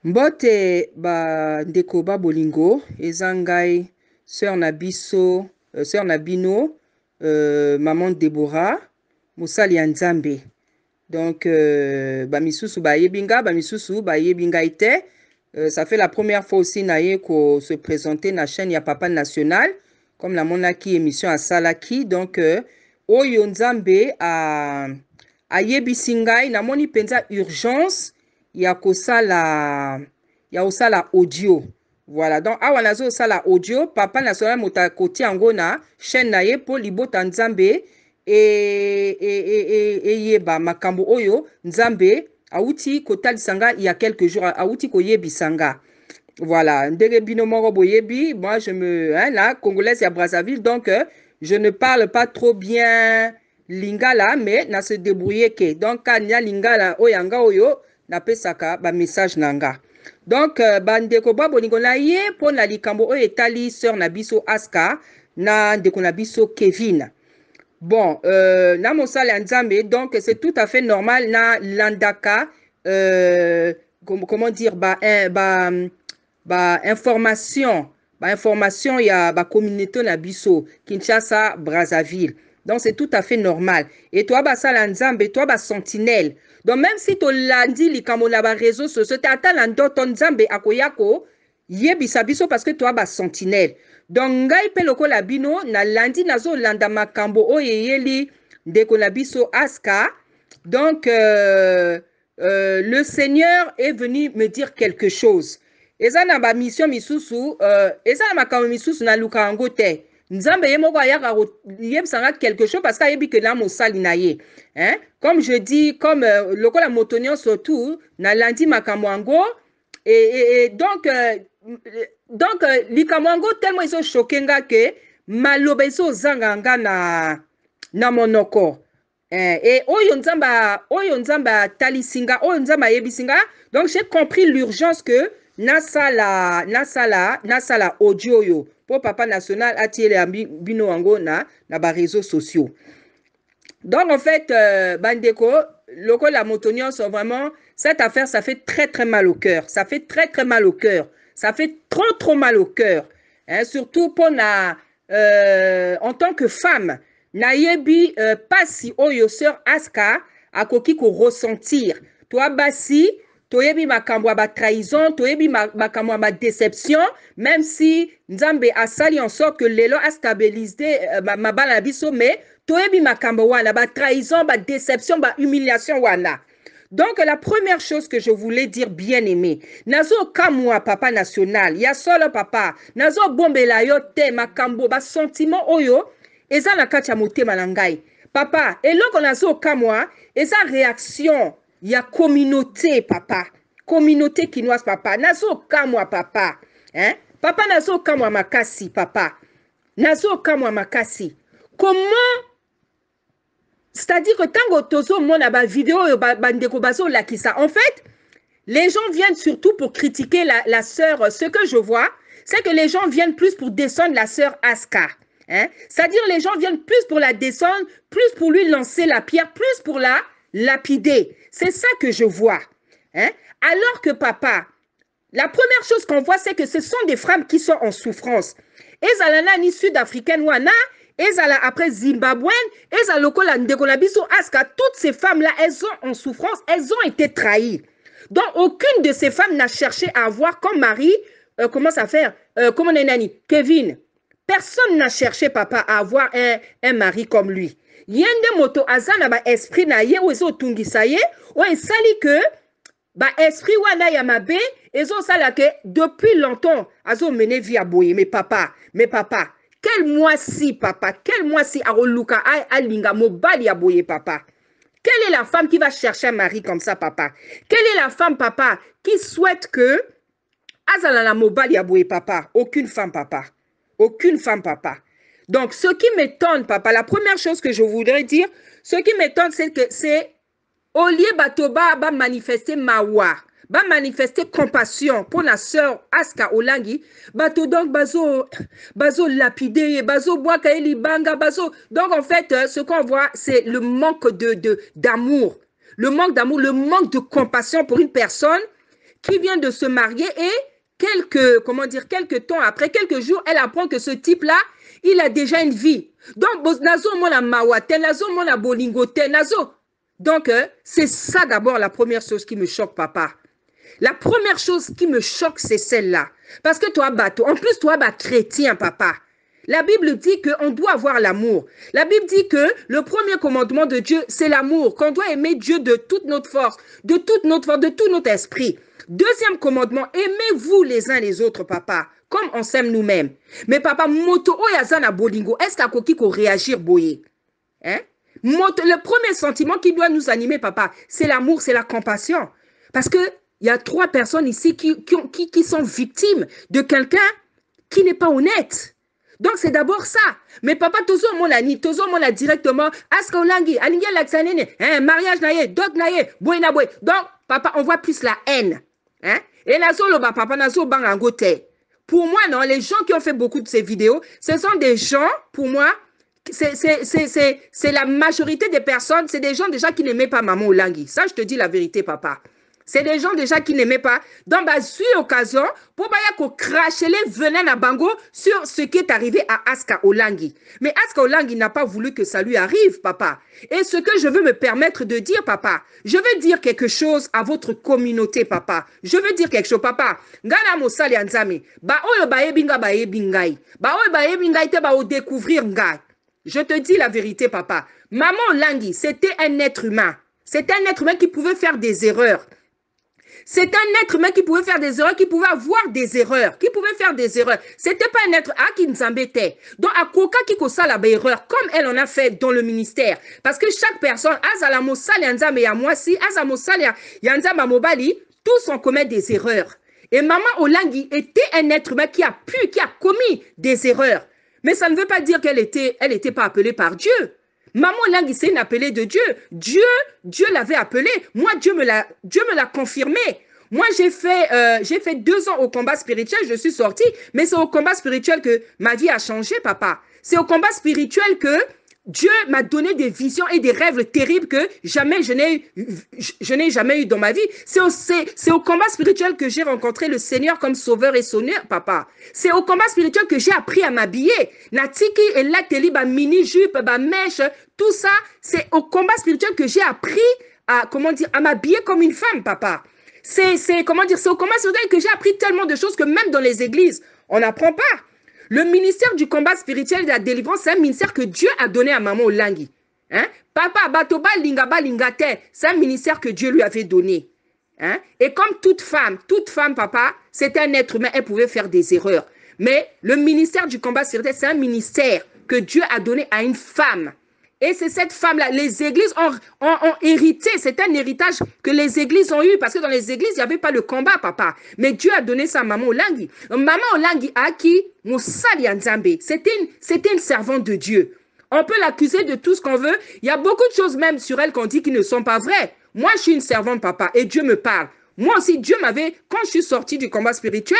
Mbote ba ndeko ba bolingo ezangai sœur Nabiso, sœur Nabino, maman Deborah, mosali ya Nzambe. Donc ba misusu ba yebinga, ba misusu ba yebinga ite. Ça fait la première fois aussi naye ko se présenter na chaîne ya Papa National comme la monaki émission à Salaki. Donc oyo Nzambe a yebisingai na moni penza urgence ya kosala ya osala audio. Voilà, donc awa nazo osala audio Papa National mota koti yango na chaîne na ye po libota Nzambe yeba makambo oyo Nzambe auti kotalisanga il y a quelques jours auti koyebisanga. Voilà, ndenge bino moko boyebi, moi je me la congolaise ya Brazzaville, donc je ne parle pas trop bien lingala mais na se débrouiller ke. Donc kanya lingala oyanga oyo na pesaka ba message nanga. Donc bandeko ba boningo na ye po na likambo oyo etali sœur na biso Aska na ndeko na biso Kevin. Bon, na mosala Nzambe, donc c'est tout à fait normal na landaka comment dire information il y a communauté na biso Kinshasa Brazzaville. Donc c'est tout à fait normal. Et toi basala Nzambe, toi sentinelle. Donc même si to landi likambo na ba réseaux sociaux, t'ata landoto Nzambe akoyako yebisa biso parce que toi sentinelle. Donc ngai pe lokola bino na landi nazo landa makambo oyeyeli ndeko na biso Aska. Donc le Seigneur est venu me dire quelque chose. Eza na ba mission misusu eza na makambo misusu na luka yango te. Nzambe ye moko ayaka yebisanga quelque chose parce qu'il que là mosali na ye. Hein? Comme je dis, comme lokola motonio surtout na landi makambo yango et donc likambo yango tellement ils ont choqué nga que maloba iso zanganga na monoko. Et oyo nzamba talisinga, oyo nzamba yebisinga. Donc j'ai compris l'urgence que nasala audio yo pour Papa National atiele bino wango na ba réseaux sociaux. Donc en fait bandeko loko la motonion sont vraiment cette affaire ça fait très mal au cœur. Ça fait très mal au cœur. Ça fait trop mal au cœur. Hein, surtout pour en tant que femme nayebi pas si oyo sœur Aska akoki ko ressentir. Toi basi toyebi makambo ba trahison, toyebi makambo ba déception, même si Nzambe asali en sorte que lelo a stabilisé mabala biso, mais toyebi makambo wana ba trahison, ba déception, ba humiliation wana. Donc la première chose que je voulais dire, bien aimé, nazo kamwa Papa National, ya solo papa, nazo bombela yo te makambo ba sentiment oyo eza na kati ya motema na ngai. Papa, eloko nazo kamwa eza réaction ya communauté papa, communauté kinoise papa, nazo kamwa papa, hein? Papa nazo kamwa makasi papa, nazo kamwa makasi. Comment? C'est-à-dire que tant que tozo mona ba vidéo bandeko bazo lakisa, en fait, les gens viennent surtout pour critiquer la sœur. Ce que je vois, c'est que les gens viennent plus pour descendre la sœur Aska. Hein? C'est-à-dire les gens viennent plus pour la descendre, plus pour lui lancer la pierre, plus pour la lapider. C'est ça que je vois. Hein? Alors que papa, la première chose qu'on voit, c'est que ce sont des femmes qui sont en souffrance. Ezalana ni sud-africaine wana, ezala après zimbabwéenne, ezala lokola ndeko na biso Aska, toutes ces femmes-là, elles sont en souffrance, elles ont été trahies. Donc aucune de ces femmes n'a cherché à avoir comme mari, comment ça faire, comment on est nani, Kevin. Personne n'a cherché, papa, à avoir un mari comme lui. Yende moto azana ba esprit na ye ozo tungisa ye o esali que ba esprit wana ya mabe ezo sala que depuis longtemps azo mené via boye mais papa quel mois-ci papa quel mois-ci aroluka alinga mobali ya boye papa. Quelle est la femme qui va chercher un mari comme ça papa? Quelle est la femme papa qui souhaite que azala la mobali ya boye papa? Aucune femme papa. Aucune femme, papa. Donc, ce qui m'étonne, papa, la première chose que je voudrais dire, ce qui m'étonne, c'est que c'est au lieu batoba ba manifester mawa, ba manifester compassion pour la sœur Aska Olangi, bato donc bazo lapider, bazo boaka eli banga, bazo. Donc, en fait, ce qu'on voit, c'est le manque d'amour. Le manque d'amour, le manque de compassion pour une personne qui vient de se marier et quelques temps après, quelques jours, elle apprend que ce type-là, il a déjà une vie. Donc, nazo mona mawate, nazo mona bolingote, nazo. Donc, c'est ça d'abord la première chose qui me choque, papa. La première chose qui me choque, c'est celle-là. Parce que toi, bateau, en plus, toi, chrétien, papa. La Bible dit qu'on doit avoir l'amour. La Bible dit que le premier commandement de Dieu, c'est l'amour. Qu'on doit aimer Dieu de toute notre force, de toute notre force, de tout notre esprit. Deuxième commandement, aimez-vous les uns les autres, papa, comme on s'aime nous-mêmes. Mais papa, moto oyazana bolingo, est-ce qu'à koki ko réagir boye? Hein? Le premier sentiment qui doit nous animer, papa, c'est l'amour, c'est la compassion. Parce que il y a 3 personnes ici qui sont victimes de quelqu'un qui n'est pas honnête. Donc, c'est d'abord ça. Mais papa, tozo mon ani, tozo mon a directement, aska olangi, alinga laksanene, mariage naye, dog naye, boy na boy. Donc, papa, on voit plus la haine. Hein? Et nazo loba, papa, nazo bangangote. Pour moi, non, les gens qui ont fait beaucoup de ces vidéos, ce sont des gens, pour moi, c'est la majorité des personnes, c'est des gens déjà qui n'aimaient pas maman Olangi. Ça, je te dis la vérité, papa. C'est des gens déjà qui n'aimaient pas. Donc, suis occasion pour cracher les venins à Bango sur ce qui est arrivé à Aska Olangi. Mais Aska Olangi n'a pas voulu que ça lui arrive, papa. Et ce que je veux me permettre de dire, papa, je veux dire quelque chose à votre communauté, papa. Je veux dire quelque chose, papa. Ngana mosali anzami. Ba oyo ba ebinga ba ebingai. Ba oyo ba ebingai te ba o découvrir ngai. Je te dis la vérité, papa. Maman Olangi, c'était un être humain. C'était un être humain qui pouvait faire des erreurs. C'est un être humain qui pouvait faire des erreurs, qui pouvait avoir des erreurs, qui pouvait faire des erreurs. C'était pas un être qui nous embêtait. Donc, à Koka qui kosa la erreur, comme elle en a fait dans le ministère. Parce que chaque personne, Azala Mosali, Anzame et moi si, Azala Mosali, Yanzama Mobali, tous ont commis des erreurs. Et Maman Olangi était un être humain qui a commis des erreurs. Mais ça ne veut pas dire qu'elle était pas appelée par Dieu. Maman Olangi, c'est une appelée de Dieu. Dieu l'avait appelée. Moi, Dieu me l'a confirmé. Moi, j'ai fait 2 ans au combat spirituel, je suis sortie, mais c'est au combat spirituel que ma vie a changé, papa. C'est au combat spirituel que Dieu m'a donné des visions et des rêves terribles que jamais je n'ai jamais eu dans ma vie. C'est au combat spirituel que j'ai rencontré le Seigneur comme sauveur et sonneur, papa. C'est au combat spirituel que j'ai appris à m'habiller. Natiki et lateli, ba mini jupe, ba mèche, tout ça, c'est au combat spirituel que j'ai appris à m'habiller comme une femme, papa. C'est au combat spirituel que j'ai appris tellement de choses que même dans les églises, on n'apprend pas. Le ministère du combat spirituel et de la délivrance, c'est un ministère que Dieu a donné à Maman Olangi. Hein? Papa, Batoba, Lingaba, Lingate, c'est un ministère que Dieu lui avait donné. Hein? Et comme toute femme, papa, c'était un être humain, elle pouvait faire des erreurs. Mais le ministère du combat spirituel, c'est un ministère que Dieu a donné à une femme. Et c'est cette femme-là, les églises ont hérité, c'est un héritage que les églises ont eu, parce que dans les églises, il n'y avait pas le combat, papa. Mais Dieu a donné ça à Maman Olangi. Maman Olangi a qui Moussali Nzambe. C'était une servante de Dieu. On peut l'accuser de tout ce qu'on veut. Il y a beaucoup de choses même sur elle qu'on dit qui ne sont pas vraies. Moi, je suis une servante, papa, et Dieu me parle. Moi aussi, Dieu m'avait, quand je suis sortie du combat spirituel,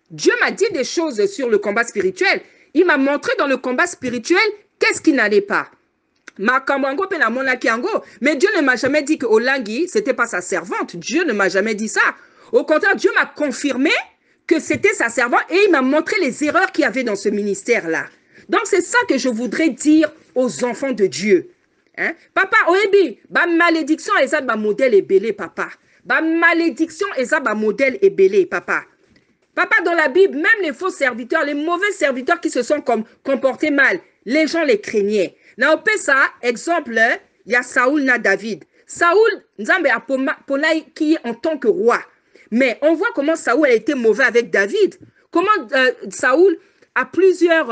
Dieu m'a dit des choses sur le combat spirituel. Il m'a montré dans le combat spirituel qu'est-ce qui n'allait pas. Mais Dieu ne m'a jamais dit que Olangi, c'était pas sa servante. Dieu ne m'a jamais dit ça. Au contraire, Dieu m'a confirmé que c'était sa servante et il m'a montré les erreurs qu'il y avait dans ce ministère-là. Donc, c'est ça que je voudrais dire aux enfants de Dieu. Hein? Papa, oebi, ba malédiction et ça, ba modèle est belé, papa. Ba malédiction et ça, ba modèle est belé, papa. Papa, dans la Bible, même les faux serviteurs, les mauvais serviteurs qui se sont comportés mal, les gens les craignaient. Là, on peut ça, exemple, il y a Saoul na David. Saoul, Nzambe a Ponai qui est en tant que roi. Mais on voit comment Saoul a été mauvais avec David. Comment Saoul, à plusieurs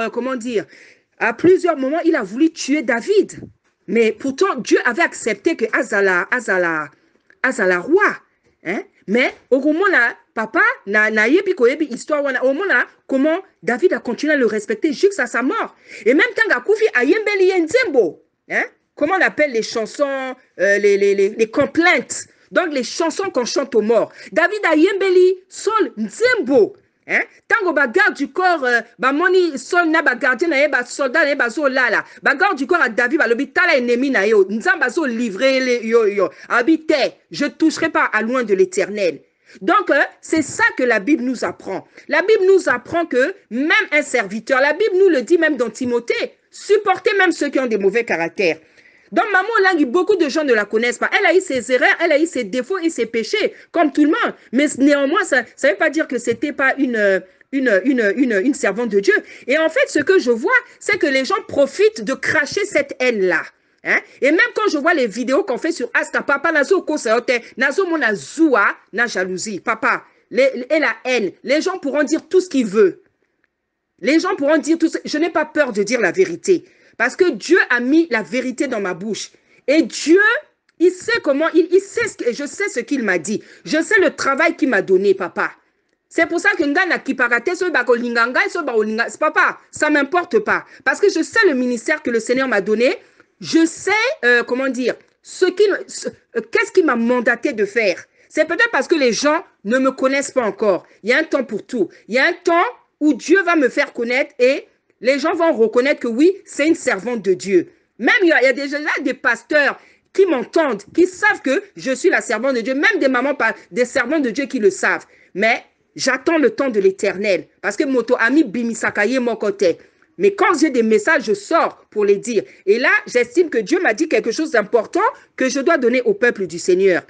moments, il a voulu tuer David. Mais pourtant, Dieu avait accepté que Azala roi. Hein? Mais au moment là, papa, histoire, au moment là, comment David a continué à le respecter jusqu'à sa mort. Et même quand Gakoufi a yembeli yenzembo, hein? Comment on appelle les chansons, les complaintes. Donc les chansons qu'on chante aux morts. David a yembeli sol nzembo. Hein? Tango ba garde du corps, ba moni sol na ba gardien na ye ba soldat na ye ba zo lala. Ba garde du corps à David ba lobi tala ennemi na yo. Nzamba zo livrer yo. Habite, je toucherai pas à loin de l'Éternel. Donc, c'est ça que la Bible nous apprend. La Bible nous apprend que même un serviteur, la Bible nous le dit même dans Timothée, supportez même ceux qui ont des mauvais caractères. Donc, Maman Olangi, beaucoup de gens ne la connaissent pas. Elle a eu ses erreurs, elle a eu ses défauts et ses péchés, comme tout le monde. Mais néanmoins, ça ne veut pas dire que ce n'était pas une servante de Dieu. Et en fait, ce que je vois, c'est que les gens profitent de cracher cette haine-là. Hein? Et même quand je vois les vidéos qu'on fait sur Aska, papa, nazo kosaote, nazo mona zoua, na jalousie, papa, et la haine, les gens pourront dire tout ce qu'ils veulent. Les gens pourront dire tout ce... Je n'ai pas peur de dire la vérité. Parce que Dieu a mis la vérité dans ma bouche. Et Dieu, il sait comment, il sait je sais ce qu'il m'a dit. Je sais le travail qu'il m'a donné, papa. C'est pour ça que Ngana Kiparate, papa, ça ne m'importe pas. Parce que je sais le ministère que le Seigneur m'a donné. Je sais, comment dire, qu'est-ce qu'il m'a mandaté de faire. C'est peut-être parce que les gens ne me connaissent pas encore. Il y a un temps pour tout. Il y a un temps où Dieu va me faire connaître et les gens vont reconnaître que oui, c'est une servante de Dieu. Même il y a déjà des pasteurs qui m'entendent, qui savent que je suis la servante de Dieu. Même des mamans, des servantes de Dieu qui le savent. Mais j'attends le temps de l'Éternel. Parce que moto ami bimisakaye mon côté. Mais quand j'ai des messages, je sors pour les dire. Et là, j'estime que Dieu m'a dit quelque chose d'important que je dois donner au peuple du Seigneur.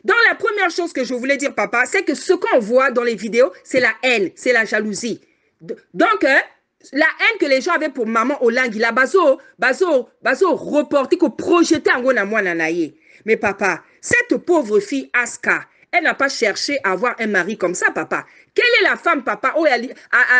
Donc, la première chose que je voulais dire, papa, c'est que ce qu'on voit dans les vidéos, c'est la haine, c'est la jalousie. Donc, la haine que les gens avaient pour maman Olangi, la bazo reporté, que projeté en gona moi nanaye. Mais papa, cette pauvre fille Aska, elle n'a pas cherché à avoir un mari comme ça, papa. Quelle est la femme, papa,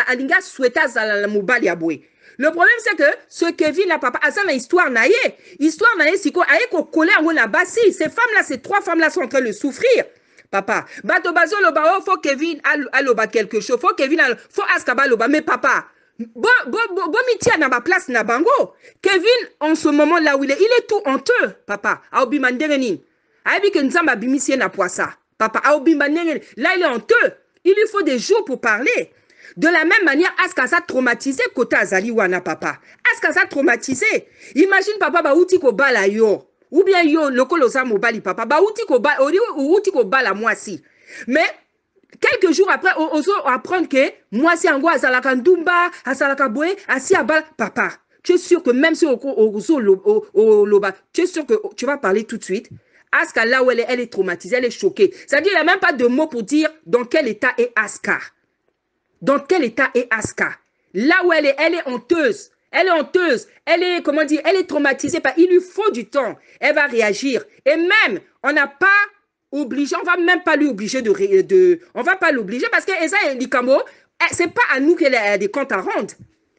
alinga souhaita la moubali aboué? Le problème, c'est que ce Kevin là, papa, ça, histoire naïe. Histoire naïe, c'est quoi? Aïe, qu'on collait en la bassi. Ces femmes-là, ces trois femmes-là sont en train de souffrir. Papa, bato bazo loba, oh, faut Kevin, aloba quelque chose. Faut Kevin, faut askaba loba. Mais papa, bon, mitia na ma place na bango. Kevin, en ce moment là où il est tout honteux, papa. Aobi manderenin. Aïe, que nzamba bimisie na poissa. Papa, aobi manderenin. Là, il est honteux. Il lui faut des jours pour parler. De la même manière, Askasa traumatisé côté Azali wana papa. Askasa traumatisé. Imagine papa ba outi ko bala yo. Ou bien yo lokolosa mobali papa ba outi ko bala moi si. Mais quelques jours après on apprend que moi si ango azalaka ndumba, azalaka boé, asi abal papa. Tu es sûr que même si loba, tu es sûr que tu vas parler tout de suite. Aska là où elle est traumatisée, elle est choquée. C'est-à-dire il n'y a même pas de mots pour dire dans quel état est Aska. Dans quel état est Aska? Là où elle est honteuse. Elle est honteuse. Elle est, comment dire, elle est traumatisée. Il lui faut du temps. Elle va réagir. Et même, on n'a pas obligé, on va même pas lui obliger on va pas l'obliger parce que Eza Likamo, c'est pas à nous qu'elle a des comptes à rendre.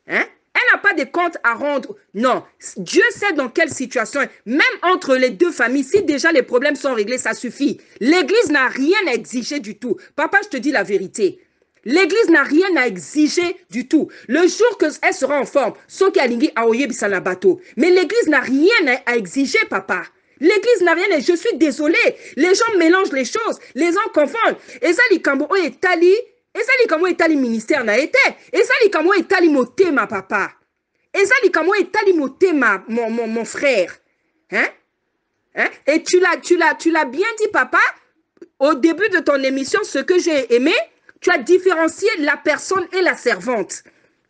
Hein? Elle n'a pas de comptes à rendre. Non. Dieu sait dans quelle situation. Même entre les deux familles, si déjà les problèmes sont réglés, ça suffit. L'Église n'a rien à exiger du tout. Papa, je te dis la vérité. L'Église n'a rien à exiger du tout. Le jour qu'elle sera en forme, sauf qu'elle a un bateau. Mais l'Église n'a rien à exiger, papa. L'Église n'a rien à... Je suis désolée. Les gens mélangent les choses. Les gens confondent. Et ça, les Kambo est tali. Et ça, les Kambo est tali ministère n'a été. Et ça, les Kambo est tali moté, ma papa. Et ça, les Kambo est tali moté, mon frère. Hein? Hein? Et tu l'as bien dit, papa, au début de ton émission, ce que j'ai aimé, tu as différencé la personne et la servante.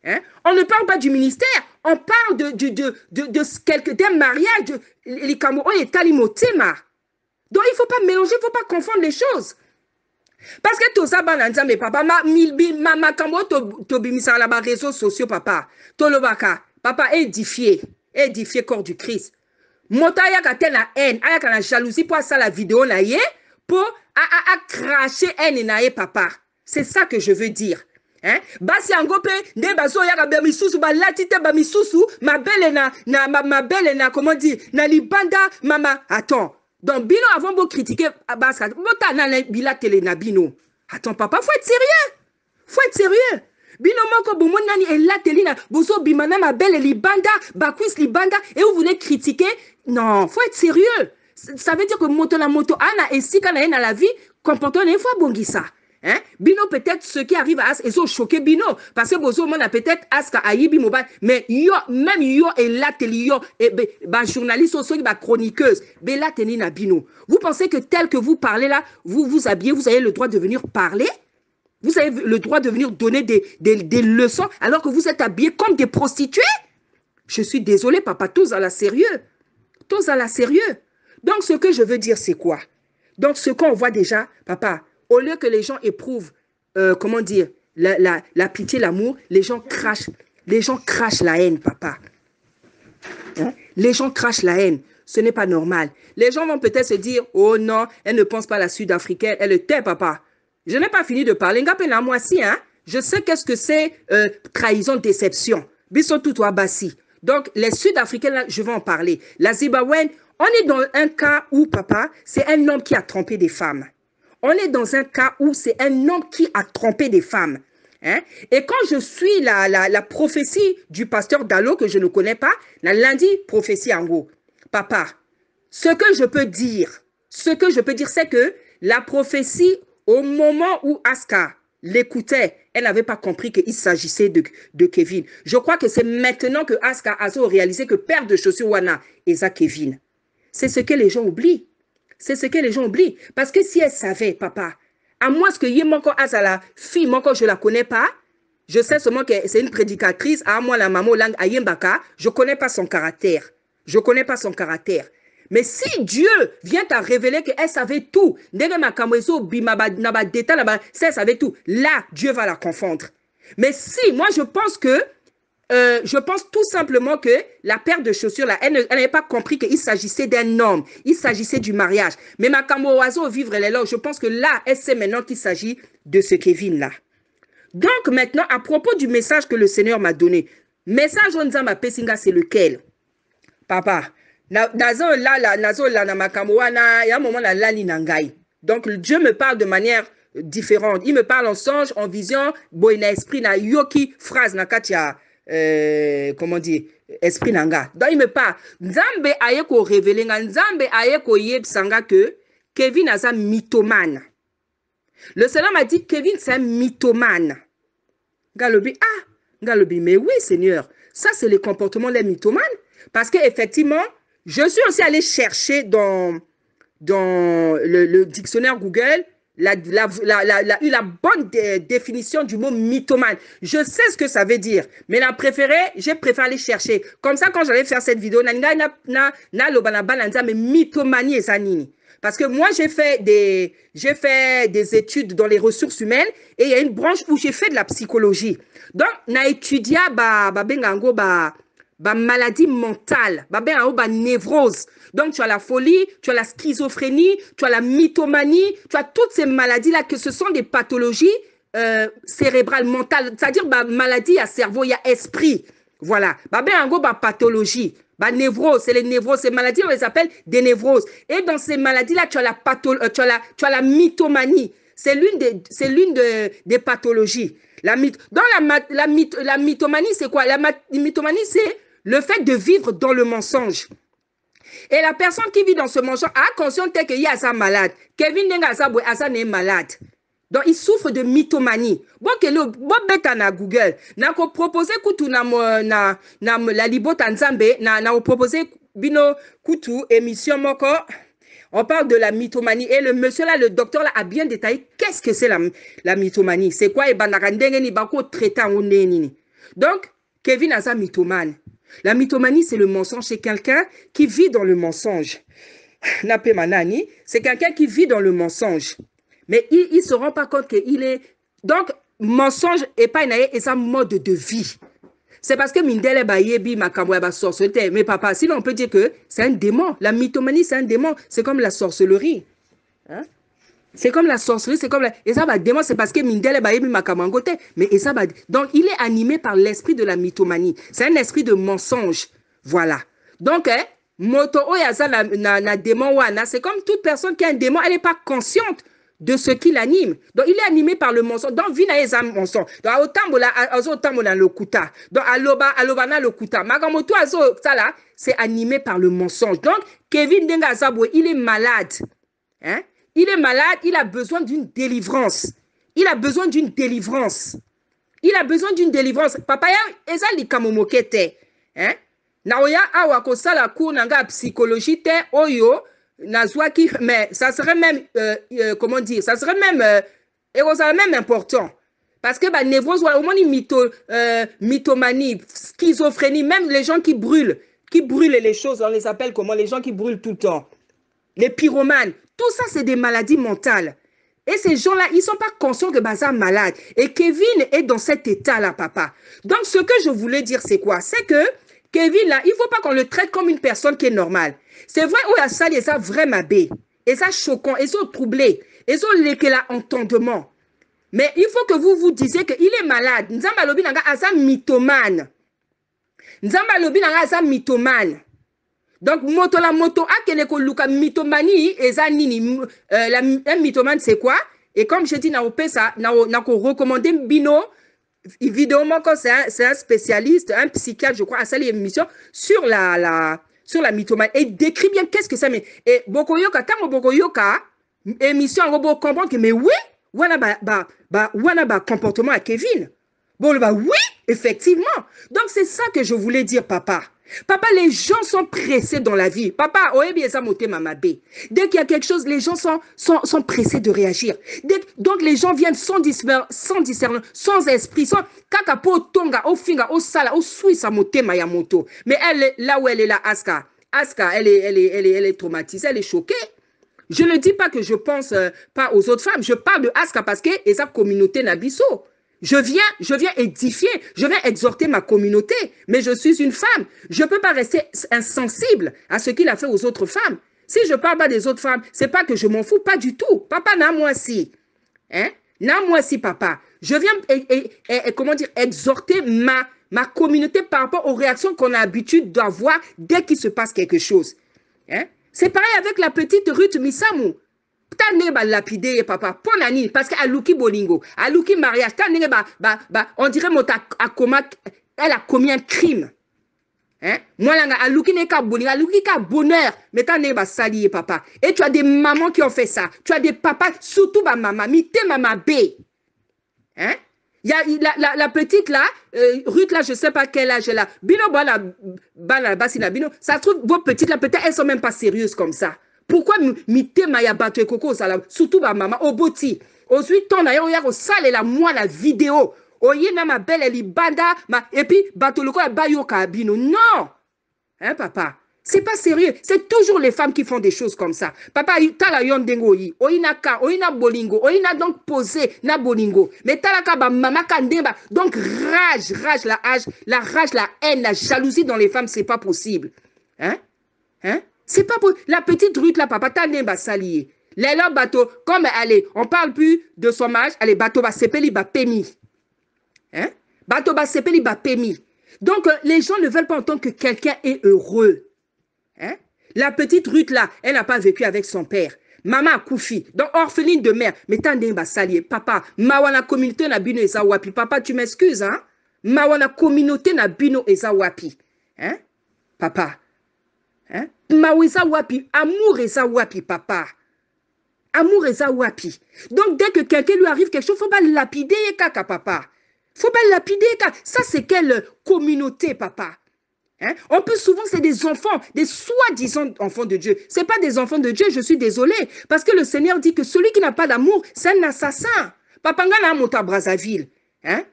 Hein? On ne parle pas du ministère, on parle d'un mariage, les Camerounais et Talimotema. Donc il ne faut pas mélanger, il ne faut pas confondre les choses. Parce que tout ça, mais papa, ma Cameroun, tobimisa là-bas, réseaux sociaux, papa, tolobaka, papa, édifié corps du Christ. Mota yaka ten la haine, ayaka la jalousie pour ça la vidéo na ye, pour cracher haine na ye, papa. C'est ça que je veux dire. Hein? Basi angope, ne baso yaka ba misusu ba latite ba misusu, ma belle na comment dire, na libanda mama. Attends. Donc bino avant de critiquer Baska, mota na bila télé na bino. Attends papa, faut être sérieux. Faut être sérieux. Bino moko bomon nani et la télé na boso bimana ma belle libanda, bakwis libanda et vous venez critiquer. Non, faut être sérieux. Ça veut dire que moto ana et si kana na la vie, comportons une fois bongisa. Hein? Bino, peut-être ceux qui arrivent à Aska, ils ont choqué Bino. Parce que Bozo, on a peut-être Aska, Ayibi, Mobile. Mais yo, même yo, et là, yo, et bah, journaliste, aussi, bah, chroniqueuse, mais là, tenina Bino. Vous pensez que tel que vous parlez là, vous vous habillez, vous avez le droit de venir parler? Vous avez le droit de venir donner des leçons alors que vous êtes habillés comme des prostituées? Je suis désolée, papa, tous à la sérieux. Tous à la sérieux. Donc, ce que je veux dire, c'est quoi? Donc, ce qu'on voit déjà, papa, au lieu que les gens éprouvent, comment dire, la pitié, l'amour, les gens crachent la haine, papa. Hein? Les gens crachent la haine. Ce n'est pas normal. Les gens vont peut-être se dire, oh non, elle ne pense pas à la Sud-Africaine, elle le tait, papa. Je n'ai pas fini de parler. Moi aussi, hein? Je sais qu'est-ce que c'est trahison, déception. Bissotou Bassi. Donc, les Sud-Africains, là, je vais en parler. La Zimbabwéenne, on est dans un cas où, papa, c'est un homme qui a trompé des femmes. On est dans un cas où c'est un homme qui a trompé des femmes. Hein? Et quand je suis la prophétie du pasteur Dalo, que je ne connais pas, la lundi prophétie en gros, papa, ce que je peux dire, c'est que la prophétie, au moment où Aska l'écoutait, elle n'avait pas compris qu'il s'agissait de Kevin. Je crois que c'est maintenant que Aska a réalisé que père de chaussures Wana est ça Kevin. C'est ce que les gens oublient. C'est ce que les gens oublient. Parce que si elle savait, papa, à moins que Yemoko Azala, fille, moi, je ne la connais pas, je sais seulement que c'est une prédicatrice, à moi, la maman langue Ayembaka, je ne connais pas son caractère. Je ne connais pas son caractère. Mais si Dieu vient à révéler qu'elle savait tout, elle savait tout, là, Dieu va la confondre. Mais si, moi, je pense tout simplement que la paire de chaussures, là, elle n'avait pas compris qu'il s'agissait d'un homme. Il s'agissait du mariage. Mais ma oiseau vivre les là, je pense que là, elle sait maintenant qu'il s'agit de ce Kevin-là. Donc, maintenant, à propos du message que le Seigneur m'a donné, message on Nzamba Pesinga, c'est lequel? Papa, donc Dieu me parle de manière différente. Il me parle en songe, en vision, boina esprit na yoki phrase na katia comment dire esprit nanga. Donc il me parle. Nzambe ayeko révéler nzambe ayeko yebsanga que Kevin a un mythomane. Le Seigneur m'a dit Kevin c'est un mythomane. Galobi Galobi mais oui Seigneur, ça c'est le comportement des mythomanes parce que effectivement je suis aussi allé chercher dans le dictionnaire Google la bonne définition du mot mythomane. Je sais ce que ça veut dire, mais j'ai préféré aller chercher. Comme ça, quand j'allais faire cette vidéo, mythomanie et sanini. Parce que moi, j'ai fait des études dans les ressources humaines et il y a une branche où j'ai fait de la psychologie. Donc, na étudié maladie mentale, névrose. Donc, tu as la folie, tu as la schizophrénie, tu as la mythomanie, tu as toutes ces maladies-là que ce sont des pathologies cérébrales, mentales. C'est-à-dire, maladie à cerveau, il y a esprit. Voilà. Pathologie. Névrose, c'est les névroses. Ces maladies, on les appelle des névroses. Et dans ces maladies-là, tu as la mythomanie. C'est l'une des pathologies. La mythomanie, c'est quoi? La mythomanie, c'est le fait de vivre dans le mensonge. Et la personne qui vit dans ce mensonge a conscience qu'il y a ça malade. Kevin Nenga n'est malade. Donc, il souffre de mythomanie. Bon, bêta na Google. Na ko proposer kutu na la libo tanzambe, na proposer bino kutu émission moko. On parle de la mythomanie. Et le monsieur là, le docteur là, a bien détaillé qu'est-ce que c'est la mythomanie. C'est quoi? Donc, Kevin a ça mythomane. La mythomanie, c'est le mensonge. C'est quelqu'un qui vit dans le mensonge. C'est quelqu'un qui vit dans le mensonge. Mais il ne se rend pas compte qu'il est... Donc, mensonge et pas et sa mode de vie. C'est parce que Mindele Bayebi Makamwa sorcellerie. Mais papa, sinon on peut dire que c'est un démon. La mythomanie, c'est un démon. C'est comme la sorcellerie. Hein? C'est comme la sorcellerie, c'est comme la... Et ça, démon, c'est parce que Mindele Bayebi Makamangote. Mais et ça, donc, il est animé par l'esprit de la mythomanie. C'est un esprit de mensonge. Voilà. Donc, Moto Oyaza na démon wana, c'est comme toute personne qui a un démon, elle n'est pas consciente de ce qui l'anime. Donc, il est animé par le mensonge. Donc, vina eza mensonge. Donc, autambola le kuta. Donc, alobana le kuta. Magamoto azo, ça là, c'est animé par le mensonge. Donc, Kevin Denga Zabwe, il est malade. Hein? Il est malade, il a besoin d'une délivrance. Il a besoin d'une délivrance. Il a besoin d'une délivrance. Papa, il y a des kamomokete. Hein? Naoya awa kosala cours nanga psychologie te oyo nazwaki, mais ça serait même comment dire, ça serait même même important parce que bah névrose au moins mythomanie, schizophrénie, même les gens qui brûlent les choses, on les appelle comment, les gens qui brûlent tout le temps, les pyromanes, tout ça c'est des maladies mentales. Et ces gens-là, ils ne sont pas conscients que Baza est malade. Et Kevin est dans cet état-là, papa. Donc, ce que je voulais dire, c'est quoi? C'est que Kevin, là, il ne faut pas qu'on le traite comme une personne qui est normale. C'est vrai, où il y a ça, il y a vraiment bé. Et ça choquant, et ça troublé. Et ça entendement. Mais il faut que vous vous disiez qu'il est malade. Nzamba lobi nanga asa mythomane. Nzamba lobi nanga asa mythomane. Donc, la moto a keneko luka mythomanie eza nini. Un mythomane, c'est quoi? Et comme je dis, na recommandé Bino, évidemment, c'est un spécialiste, un psychiatre, je crois, à cette émission sur la mythomanie. Et décrit bien qu'est-ce que ça met. Et Bokoyoka, tant Bokoyoka, émission, on va comprendre que, mais oui, voilà, comportement à Kevin. Bon, bah oui, effectivement. Donc, c'est ça que je voulais dire, papa. Papa, les gens sont pressés dans la vie. Papa, dès qu'il y a quelque chose, les gens sont pressés de réagir. Donc, les gens viennent sans discernement, sans esprit, sans kakapo, tonga, au finga, au sala, au suissa, motema ya moto. Mais elle, là où elle est là, Aska, elle est traumatisée, elle est choquée. Je ne dis pas que je pense pas aux autres femmes. Je parle de Aska parce que c'est sa communauté Nabiso. Je viens édifier, je viens exhorter ma communauté, mais je suis une femme. Je ne peux pas rester insensible à ce qu'il a fait aux autres femmes. Si je ne parle pas des autres femmes, ce n'est pas que je m'en fous, pas du tout. Papa, n'a-moi si. Hein? N'a-moi si, papa. Je viens, comment dire, exhorter ma communauté par rapport aux réactions qu'on a l'habitude d'avoir dès qu'il se passe quelque chose. Hein? C'est pareil avec la petite Ruth Misamou. Lapidé, papa, ponani, parce qu'elle a bolingo, elle a mariage, on dirait elle a commis un crime. Hein? Moi, elle a bonheur, mais t'as pas sali, papa. Et tu as des mamans qui ont fait ça, tu as des papas, surtout ma maman, mite maman B. Hein? Il y a la petite là, Ruth là, je ne sais pas quel âge elle a. Bino, Bino, ça se trouve, vos petites là, peut-être elles ne sont même pas sérieuses comme ça. Pourquoi mite maya bato ekoko surtout ma maman au boti ensuite ton ayo ya au sale la moi la vidéo oye na ma belle elle banda et puis bato loko bayo kabino non hein papa c'est pas sérieux c'est toujours les femmes qui font des choses comme ça papa tala yondengo yi oyina bolingo oyina donc posé na bolingo mais tala ka ba mama kandemba donc rage la rage la haine la jalousie dans les femmes c'est pas possible hein c'est pas pour la petite Ruth là, papa, t'as n'est pas salié. L'élan bateau, comme allez, on parle plus de son mariage, allez, bateau va s'épeli, va pémi. Hein? Bateau va s'épeli, va pémi. Donc, les gens ne veulent pas entendre que quelqu'un est heureux. Hein? La petite Ruth là, elle n'a pas vécu avec son père. Maman a Koufi, donc orpheline de mère, mais t'as n'est pas salié. Papa, mawana communauté na bino eza wapi. Papa, tu m'excuses, hein? Mawana communauté na bino eza wapi. Hein? Papa. Hein? Maouisa wapi, amour eza wapi, papa. Amour eza wapi. Donc, dès que quelqu'un lui arrive quelque chose, il ne faut pas lapider, kaka, papa. Il ne faut pas lapider, kaka. Ça, c'est quelle communauté, papa? Hein? En plus, souvent, c'est des enfants, des soi-disant enfants de Dieu. Ce n'est pas des enfants de Dieu, je suis désolée. Parce que le Seigneur dit que celui qui n'a pas d'amour, c'est un assassin. Papa, nga na mota Brazzaville. Hein?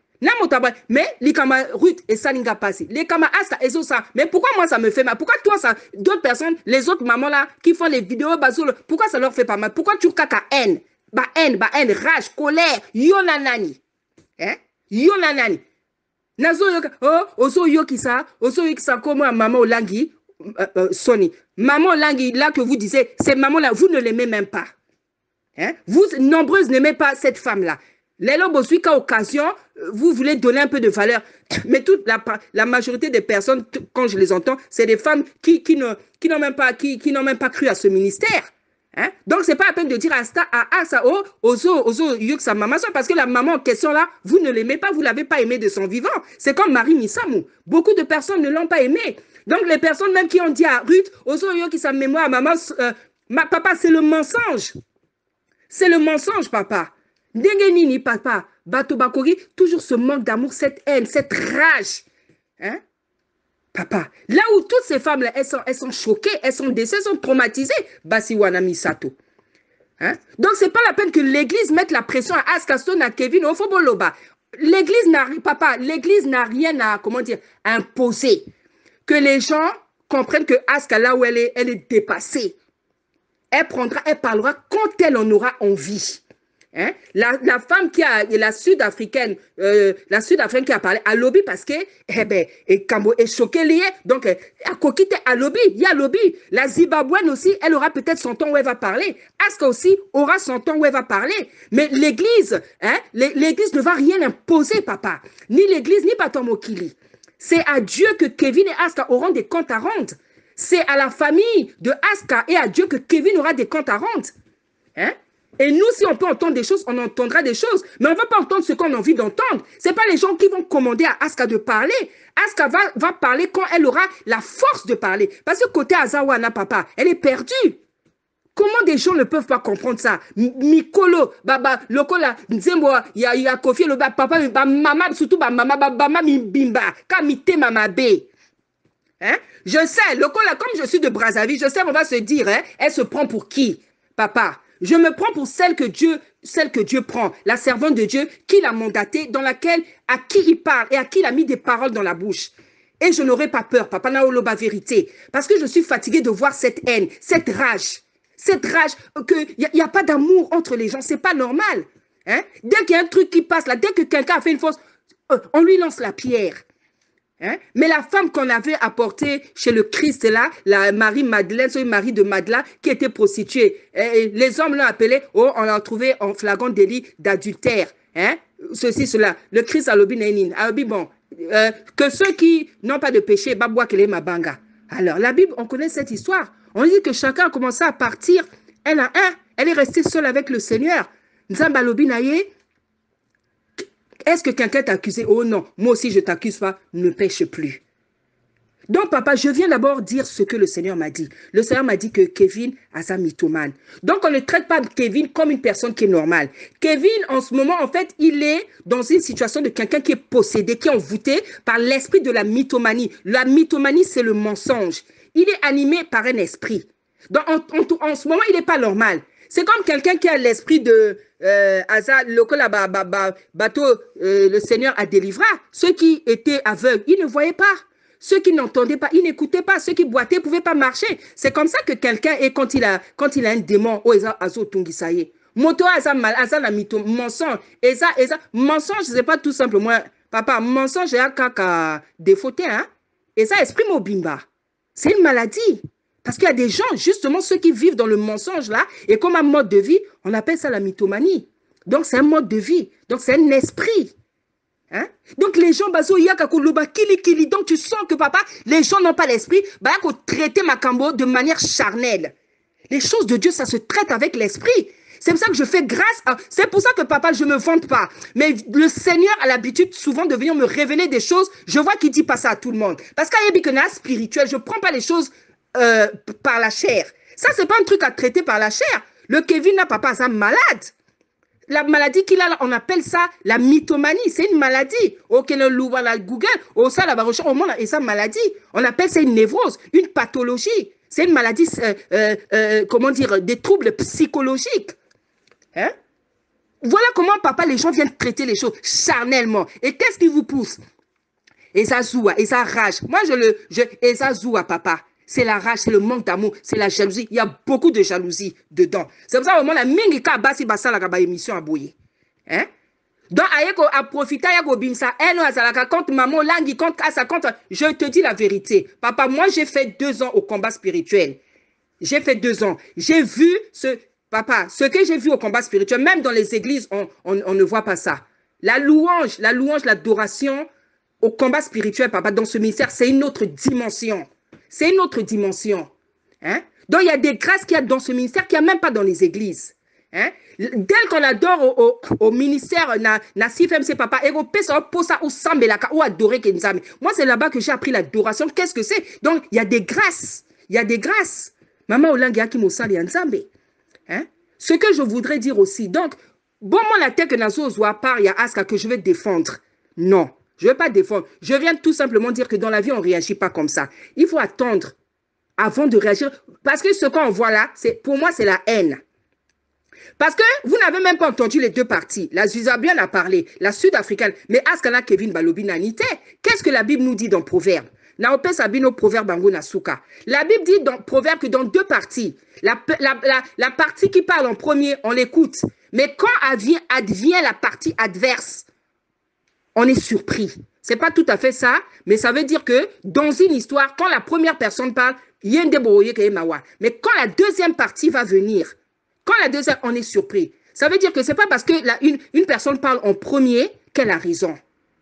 Mais les kama Ruth et Salinga passé. Les kama Asta et ça. Mais pourquoi moi ça me fait mal? Pourquoi toi ça, d'autres personnes, les autres mamans là qui font les vidéos basolo, pourquoi ça leur fait pas mal? Pourquoi tu kaka haine? Haine, rage, colère, yonanani. Hein? Yonanani. Nazo yoka, oso yokisa comme maman Olangi, Sony. Maman Olangi là que vous disiez, ces mamans là, vous ne l'aimez même pas. Hein? Vous nombreuses n'aimez pas cette femme là. Les lobes aussi, qu'à occasion, vous voulez donner un peu de valeur. Mais toute la majorité des personnes, quand je les entends, c'est des femmes qui n'ont même pas cru à ce ministère. Hein? Donc, ce n'est pas la peine de dire à Asa, sa maman, parce que la maman en question là, vous ne l'aimez pas, vous ne l'avez pas aimée de son vivant. C'est comme Marie Misamou. Beaucoup de personnes ne l'ont pas aimée. Donc, les personnes même qui ont dit à Ruth, sa mémoire, maman, papa, c'est le mensonge. C'est le mensonge, papa. Ndenge nini, papa, bato bakoki, toujours ce manque d'amour, cette haine, cette rage. Hein? Papa, là où toutes ces femmes-là, elles sont choquées, elles sont décédées, elles sont traumatisées, Basi wana misato. Hein? Donc, ce n'est pas la peine que l'Église mette la pression à Askason, à Kevin, au Foboloba. L'Église n'a rien à, comment dire, à imposer. Que les gens comprennent que Aska, là où elle est dépassée. Elle parlera quand elle en aura envie. Hein? La femme qui a, la sud-africaine qui a parlé à lobby parce que, Kambo est choquée liée, donc, à Kokite à lobby, il y a lobby. La Zimbabwéenne aussi, elle aura peut-être son temps où elle va parler. Aska aussi aura son temps où elle va parler. Mais l'église, hein, l'église ne va rien imposer, papa. Ni l'église, ni Batomokili. C'est à Dieu que Kevin et Aska auront des comptes à rendre. C'est à la famille de Aska et à Dieu que Kevin aura des comptes à rendre. Hein? Et nous, si on peut entendre des choses, on entendra des choses. Mais on ne va pas entendre ce qu'on a envie d'entendre. Ce n'est pas les gens qui vont commander à Aska de parler. Aska va parler quand elle aura la force de parler. Parce que côté Azawana, papa, elle est perdue. Comment des gens ne peuvent pas comprendre ça? Mikolo, baba, lokola, nzembo, y a Kofi, le papa, maman, surtout maman, bimba, kamite mamabe. Hein? Je sais, lokola, comme je suis de Brazzaville, je sais, on va se dire, hein, elle se prend pour qui? Papa, je me prends pour celle que Dieu prend, la servante de Dieu, qui l'a mandatée, à qui il parle et à qui il a mis des paroles dans la bouche. Et je n'aurai pas peur, papa Naoloba vérité, parce que je suis fatiguée de voir cette haine, cette rage, qu'il n'y a pas d'amour entre les gens, c'est pas normal. Hein? Dès qu'il y a un truc qui passe là, dès que quelqu'un a fait une fausse, on lui lance la pierre. Hein? Mais la femme qu'on avait apportée chez le Christ là, la Marie-Madeleine, c'est Marie de Madeleine qui était prostituée. Et les hommes l'ont appelée, on l'a trouvé en flagrant délit d'adultère. Hein? Ceci, cela. Le Christ a l'obi nainin. A l'obi bon. Que ceux qui n'ont pas de péché, babwa kele mabanga. Alors, la Bible, on connaît cette histoire. On dit que chacun a commencé à partir. Elle est restée seule avec le Seigneur. Nzamba lobi naye. Est-ce que quelqu'un t'a accusé? Oh non, moi aussi je t'accuse pas, ne pêche plus. Donc papa, je viens d'abord dire ce que le Seigneur m'a dit. Le Seigneur m'a dit que Kevin a sa mythomane. Donc on ne traite pas Kevin comme une personne qui est normale. Kevin, en ce moment, en fait, il est dans une situation de quelqu'un qui est possédé, qui est envoûté par l'esprit de la mythomanie. La mythomanie, c'est le mensonge. Il est animé par un esprit. Donc en ce moment, il n'est pas normal. C'est comme quelqu'un qui a l'esprit de bateau, le Seigneur a délivré. Ceux qui étaient aveugles, ils ne voyaient pas. Ceux qui n'entendaient pas, ils n'écoutaient pas. Ceux qui boitaient ne pouvaient pas marcher. C'est comme ça que quelqu'un est quand il a un démon. Oh, azo tungisaye. Moto aza mal, aza la mytho, mensonge. Mensonge, c'est pas tout simplement, papa, mensonge est un caca défauté, hein. Et ça exprime au bimba. C'est une maladie. Parce qu'il y a des gens, justement, ceux qui vivent dans le mensonge là, et comme un mode de vie, on appelle ça la mythomanie. Donc, c'est un mode de vie. Donc, c'est un esprit. Hein? Donc, les gens, donc tu sens que, papa, les gens n'ont pas l'esprit, traiter Makambo de manière charnelle. Les choses de Dieu, ça se traite avec l'esprit. C'est pour ça que je fais grâce à... C'est pour ça que, papa, je ne me vante pas. Mais le Seigneur a l'habitude souvent de venir me révéler des choses. Je vois qu'il ne dit pas ça à tout le monde. Parce qu'il y a des canards spirituels, je ne prends pas les choses par la chair. Ça, c'est pas un truc à traiter par la chair. Le Kevin, là, papa, c'est un malade. La maladie qu'il a là, on appelle ça la mythomanie. C'est une maladie. Ok, le louva, la Google, au ça, la baroche, au monde, et ça, maladie. On appelle ça une névrose, une pathologie. C'est une maladie, comment dire, des troubles psychologiques. Hein? Voilà comment, papa, les gens viennent traiter les choses charnellement. Et qu'est-ce qui vous pousse? Et ça zoua, et ça rage. Moi, et ça zoua, papa. C'est la rage, c'est le manque d'amour, c'est la jalousie. Il y a beaucoup de jalousie dedans. C'est pour ça que la mingika basi basa la émission à bouiller. Hein? Donc, à profiter, quand maman langue, quand je te dis la vérité. Papa, moi, j'ai fait 2 ans au combat spirituel. J'ai fait 2 ans. J'ai vu papa, ce que j'ai vu au combat spirituel, même dans les églises, on ne voit pas ça. La louange, l'adoration au combat spirituel, papa, dans ce ministère, c'est une autre dimension. C'est une autre dimension. Hein? Donc, il y a des grâces qu'il y a dans ce ministère qu'il n'y a même pas dans les églises. Hein? Dès qu'on adore au ministère, Nassif MC Papa, ou adorer Kenzame. Moi, c'est là-bas que j'ai appris l'adoration. Qu'est-ce que c'est? Donc, il y a des grâces. Il y a des grâces. Maman Olangia qui m'a sali Nzambe. Hein? Ce que je voudrais dire aussi, donc, Bon, mon la tête que Nazo à part, il y a Aska que je vais défendre. Non, je ne vais pas défendre. Je viens tout simplement dire que dans la vie, on ne réagit pas comme ça. Il faut attendre avant de réagir. Parce que ce qu'on voit là, pour moi, c'est la haine. Parce que vous n'avez même pas entendu les deux parties. La Zuza bien a parlé, la sud-africaine, mais Askana Kevin Balobi Nanite. Qu'est-ce que la Bible nous dit dans Proverbe? Naope Sabino Proverbe Bango Nasuka. La Bible dit dans Proverbe que dans deux parties, la partie qui parle en premier, on l'écoute. Mais quand advient la partie adverse, on est surpris. C'est pas tout à fait ça, mais ça veut dire que dans une histoire, quand la première personne parle, mais quand la deuxième partie va venir, quand la deuxième, on est surpris. Ça veut dire que c'est pas parce que une personne parle en premier qu'elle a raison.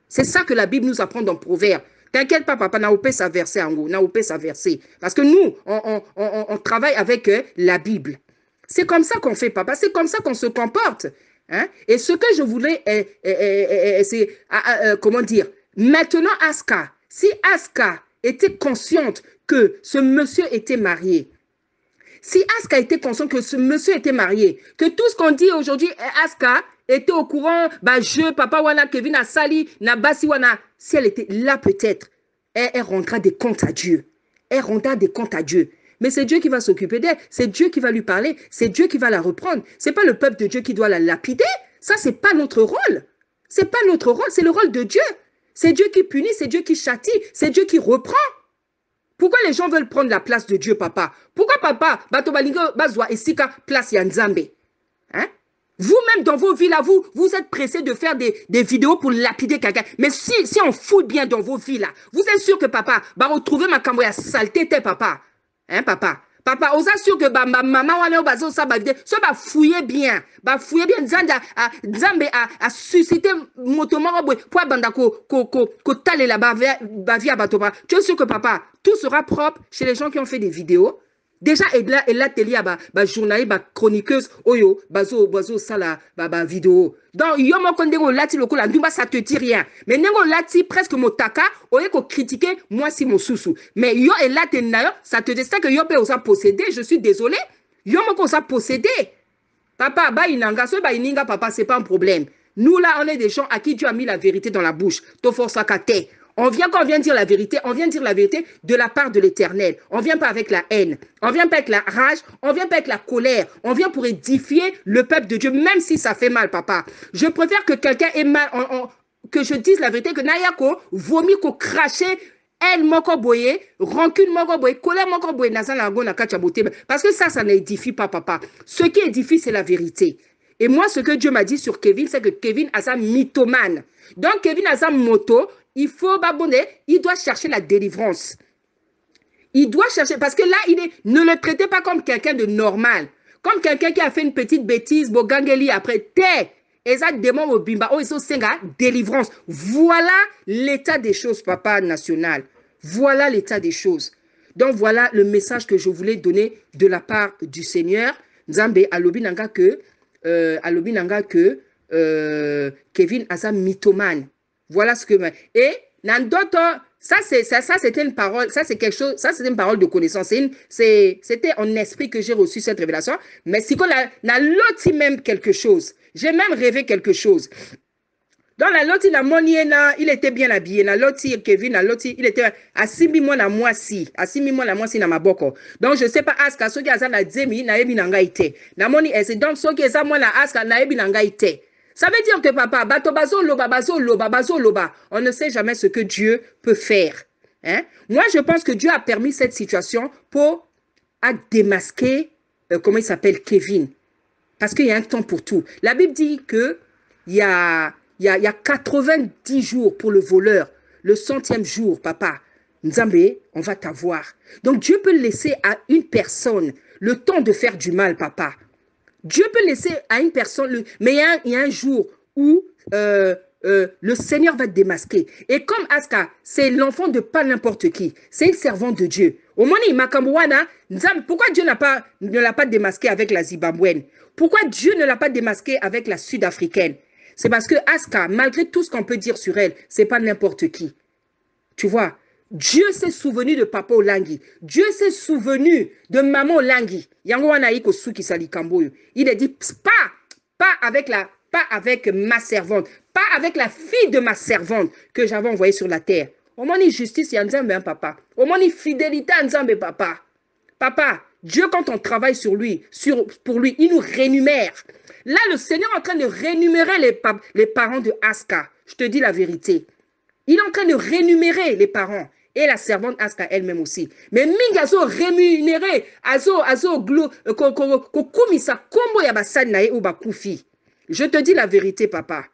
C'est ça que la Bible nous apprend dans Proverbe. T'inquiète pas, papa, n'a pas sa versée en gros, n'a pas sa versée. Parce que nous, on travaille avec la Bible. C'est comme ça qu'on fait, papa. C'est comme ça qu'on se comporte. Hein? Et ce que je voulais, c'est, comment dire, maintenant, Aska, si Aska était consciente que ce monsieur était marié, si Aska était consciente que ce monsieur était marié, que tout ce qu'on dit aujourd'hui, Aska était au courant, bah je, papa wana, Kevin a sali, na basi wana, si elle était là peut-être, elle rendra des comptes à Dieu. Elle rendra des comptes à Dieu. Mais c'est Dieu qui va s'occuper d'elle, c'est Dieu qui va lui parler, c'est Dieu qui va la reprendre. C'est pas le peuple de Dieu qui doit la lapider. Ça, c'est pas notre rôle. C'est pas notre rôle, c'est le rôle de Dieu. C'est Dieu qui punit, c'est Dieu qui châtie, c'est Dieu qui reprend. Pourquoi les gens veulent prendre la place de Dieu, papa? Pourquoi papa, Batobalingo, Bazwa et Sika, place Yanzambe? Hein? Vous-même, dans vos vies, là, vous êtes pressés de faire des vidéos pour lapider quelqu'un. Mais si on fout bien dans vos vies, là, vous êtes sûr que papa va retrouver ma camouille à saleté, papa? Hein, papa? Papa, on s'assure que maman wana bazo ça va fouiller bien, Nzambe a suscité motomoro pour banda ko tale la bavia batoba. Tu es sûr que papa, tout sera propre chez les gens qui ont fait des vidéos. Déjà, et là, télé, journaliste, chroniqueuse, oyo, bazo, ça, la vidéo. Donc, yomo kondego lati loko la ndumba, ça te dit rien. Mais nengo lati presque motaka, oye ko critiquer, moi si mon sousou. Mais yo et là, ça te dit ça que yo peut osa posséder, je suis désolé. Yomo ko sa posséder. Papa, ba inanga, so ba ininga, papa, c'est pas un problème. Nous, là, on est des gens à qui Dieu a mis la vérité dans la bouche. To force à kate. Quand on vient dire la vérité, on vient dire la vérité de la part de l'Éternel. On vient pas avec la haine, on vient pas avec la rage, on vient pas avec la colère. On vient pour édifier le peuple de Dieu, même si ça fait mal, papa. Je préfère que quelqu'un ait mal, que je dise la vérité, que Nayako vomit, qu'on cracher, haine moko boye, rancune moko boye, colère moko boye, parce que ça n'édifie pas, papa. Ce qui édifie, c'est la vérité. Et moi, ce que Dieu m'a dit sur Kevin, c'est que Kevin a sa mythomane. Donc, Kevin a sa moto. Il faut, il doit chercher la délivrance. Il doit chercher, parce que là, ne le traitez pas comme quelqu'un de normal. Comme quelqu'un qui a fait une petite bêtise, Bogangeli, après, et ça, démon au bimba, oh, ils sont délivrance. Voilà l'état des choses, papa national. Voilà l'état des choses. Donc, voilà le message que je voulais donner de la part du Seigneur. Nzambe, alobi nanga que, Kevin a sa mythomane. Voilà ce que... Et, ça c'était une parole, ça c'est quelque chose, ça c'était une parole de connaissance. C'était en esprit que j'ai reçu cette révélation. Mais si on a loti même quelque chose, j'ai même rêvé quelque chose. Dans la loti, il était bien habillé. La loti, Kevin, la loti, il était à 6 mois na moi si. À 6 mois na moi si na maboko. Donc, je sais pas, aska, so ki aza na zemi, na ebi nanga ite. Na moni ese, donc, so ki aza moi na aska, na ebi nanga ite. Ça veut dire que papa, on ne sait jamais ce que Dieu peut faire. Hein? Moi, je pense que Dieu a permis cette situation pour démasquer, comment il s'appelle, Kevin. Parce qu'il y a un temps pour tout. La Bible dit qu'il y a 90 jours pour le voleur. Le 100e jour, papa, Nzambe, on va t'avoir. Donc, Dieu peut laisser à une personne le temps de faire du mal, papa. Dieu peut laisser à une personne, mais il y a un jour où le Seigneur va te démasquer. Et comme Aska, c'est l'enfant de pas n'importe qui, c'est une servante de Dieu. Au moment où pourquoi Dieu ne l'a pas démasqué avec la Zimbabwéenne? Pourquoi Dieu ne l'a pas démasqué avec la Sud-Africaine? C'est parce que Aska, malgré tout ce qu'on peut dire sur elle, c'est pas n'importe qui. Tu vois? Dieu s'est souvenu de papa Olangi. Dieu s'est souvenu de maman Olangi. Il a dit pas avec pas avec ma servante, pas avec la fille de ma servante que j'avais envoyée sur la terre. Au moins, justice, il y a un papa. Au moins, fidélité, un papa. Papa, Dieu, quand on travaille sur lui, pour lui, il nous rémunère. Là, le Seigneur est en train de rémunérer les parents de Aska. Je te dis la vérité. Il est en train de rémunérer les parents. Et la servante Aska elle-même aussi. Mais mingi azo rémunéré, azo glo, kokumisa kombo ya basani na ye ou bakufi. Je te dis la vérité, papa.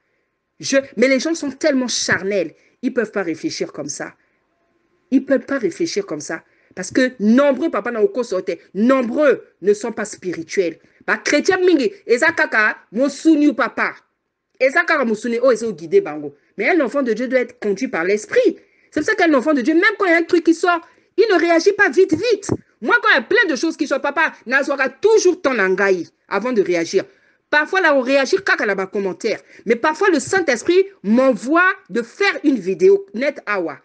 Mais les gens sont tellement charnels, ils ne peuvent pas réfléchir comme ça. Ils ne peuvent pas réfléchir comme ça. Parce que nombreux, papa, nombreux ne sont pas spirituels. Bah, chrétien mingi, ezakaka, monsunu papa. Ezakaka monsunu, oh, ezo guidé bango. Mais un enfant de Dieu doit être conduit par l'esprit. C'est pour ça qu'un enfant de Dieu, même quand il y a un truc qui sort, il ne réagit pas vite. Moi, quand il y a plein de choses qui sortent, papa, n'azouara toujours ton langaï avant de réagir. Parfois, là, on réagit quand là-bas commentaire. Mais parfois, le Saint-Esprit m'envoie de faire une vidéo, net awa.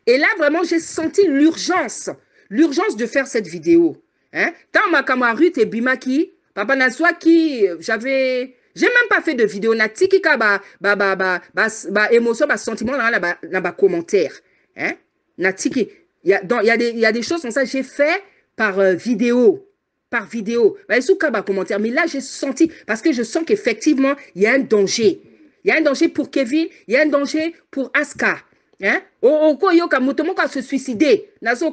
Et là, vraiment, j'ai senti l'urgence de faire cette vidéo. Hein? Tant ma camarade et Bimaki, papa Nazwa qui, j'ai même pas fait de vidéo. Natiki ka émotion, sentiment dans les commentaires. Hein? Natiki, il y a des choses comme ça, j'ai fait par vidéo. Par vidéo. Commentaire. Mais là, j'ai senti, parce que je sens qu'effectivement, il y a un danger. Il y a un danger pour Kevin, il y a un danger pour Aska. Hein? Se suicider. Se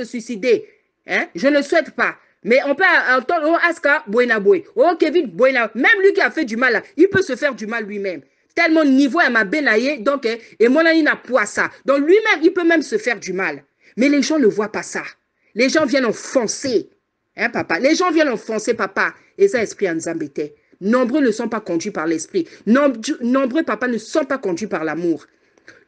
suicider. Hein? Je ne souhaite pas. Mais on peut entendre Aska Buenaboy. Oh Kevin Buena. Même lui qui a fait du mal, là, il peut se faire du mal lui-même. Tellement niveau à ma benaye, donc, et mon ami n'a pas ça. Donc lui-même, il peut même se faire du mal. Mais les gens ne voient pas ça. Les gens viennent enfoncer. Hein, papa? Les gens viennent enfoncer, papa. Et ça, esprit en Zambété. Nombreux ne sont pas conduits par l'esprit. Nombreux papas ne sont pas conduits par l'amour.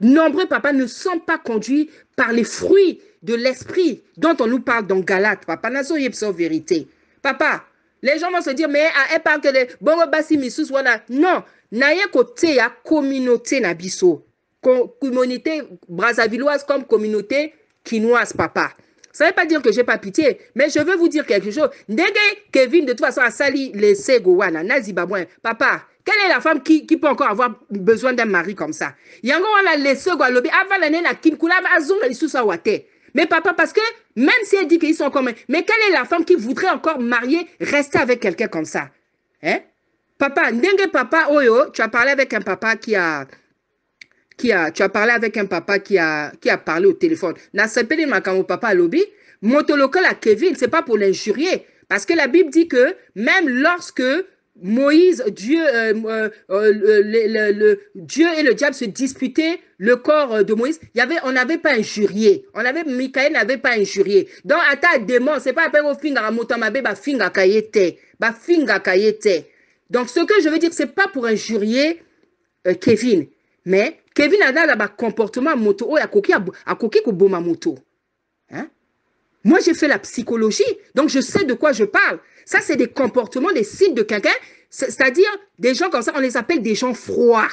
Nombreux papas ne sont pas conduits par les fruits de l'esprit dont on nous parle dans Galate. Papa, nazo yepso vérité. Papa, les gens vont se dire, mais elle parle que de bongo basi misus wana. Non, naye côté ya communauté nabiso. Communauté brazzavilloise comme communauté quinoise, papa. Ça ne veut pas dire que je n'ai pas pitié, mais je veux vous dire quelque chose. Ndege Kevin, de toute façon, a sali les Segowana, Nazibabouin. Papa, quelle est la femme qui peut encore avoir besoin d'un mari comme ça? Yango wana les Segoalobi, avant l'année, na Kinkula, azonga lisusa wate. Mais papa, parce que même si elle dit qu'ils sont comme... Mais quelle est la femme qui voudrait encore marier, rester avec quelqu'un comme ça? Hein? Papa, ndenge papa, oyo, tu as parlé avec un papa tu as parlé avec un papa qui a parlé au téléphone. Na sepeli makamo papa lobby, motolokola à Kevin, c'est pas pour l'injurier. Parce que la Bible dit que même lorsque Moïse, Dieu et le diable se disputaient le corps de Moïse, on n'avait pas injurié. Michael n'avait pas injurié. Donc, à ta démon, c'est pas après au finga motomabe, ba finga kayete. Donc, ce que je veux dire, c'est pas pour injurier Kevin. Mais Kevin a un comportement moto, oh, a koki ko boma moto. Hein? Moi, j'ai fait la psychologie, donc je sais de quoi je parle. Ça, c'est des comportements, des signes de quelqu'un, c'est-à-dire des gens comme ça, on les appelle des gens froids.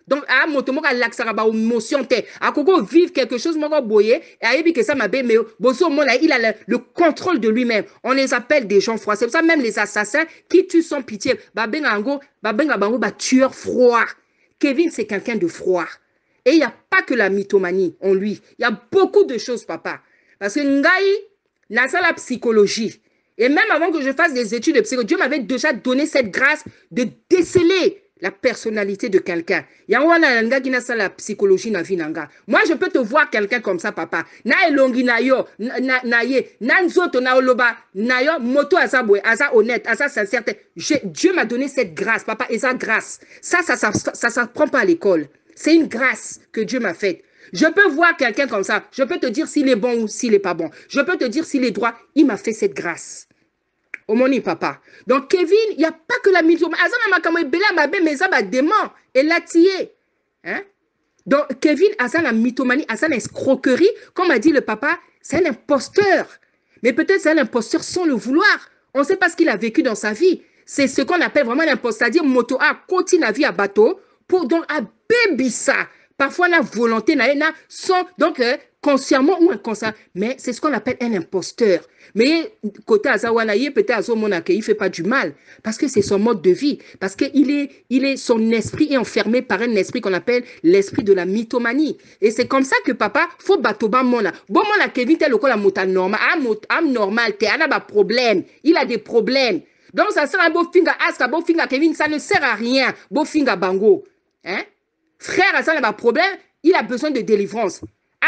Donc, à moto, moi, l'accès émotion, à koko vivre quelque chose, moi, boyer, et à que ça m'a bien, mais bosso, il a le contrôle de lui-même. On les appelle des gens froids. C'est pour ça, même les assassins qui tuent sans pitié, tueur froid. Kevin, c'est quelqu'un de froid. Et il n'y a pas que la mythomanie en lui. Il y a beaucoup de choses, papa. Parce que Ngaï n'a pas la psychologie. Et même avant que je fasse des études de psychologie, Dieu m'avait déjà donné cette grâce de déceler la personnalité de quelqu'un. Il y a un gars qui n'a pas la psychologie na vinanga. Moi, je peux te voir quelqu'un comme ça, papa. Na elongi na yo, na ye, na nzoto na oloba, na yo, moto asa boy, asa honnête, asa sincère. Dieu m'a donné cette grâce, papa, et sa grâce. Ça s'apprend pas à l'école. C'est une grâce que Dieu m'a faite. Je peux voir quelqu'un comme ça. Je peux te dire s'il est bon ou s'il n'est pas bon. Je peux te dire s'il est droit. Il m'a fait cette grâce. Omoni, papa. Donc, Kevin, il n'y a pas que la mythomanie. Et l'a tiré. Hein? Donc, Kevin a ça la mythomanie, a ça l'escroquerie. Comme a dit le papa, c'est un imposteur. Mais peut-être c'est un imposteur sans le vouloir. On ne sait pas ce qu'il a vécu dans sa vie. C'est ce qu'on appelle vraiment l'imposteur. C'est-à-dire, moto a continue la vie à bateau pour donc à bébissa. Parfois, on a volonté, sans, donc, consciemment ou inconsciemment. Mais c'est ce qu'on appelle un imposteur. Mais côté Azawana, peut-être Azomona, il ne fait pas du mal. Parce que c'est son mode de vie. Parce que son esprit est enfermé par un esprit qu'on appelle l'esprit de la mythomanie. Et c'est comme ça que papa, faut batoba mona. Bon, mona, Kevin, tel que la mota normal. Am normal, t'es un problème. Il a des problèmes. Donc, ça sert à beau finga aska, beau finga Kevin, ça ne sert à rien. Beau finga bango. Hein? Frère, ça n'a pas de problème. Il a besoin de délivrance.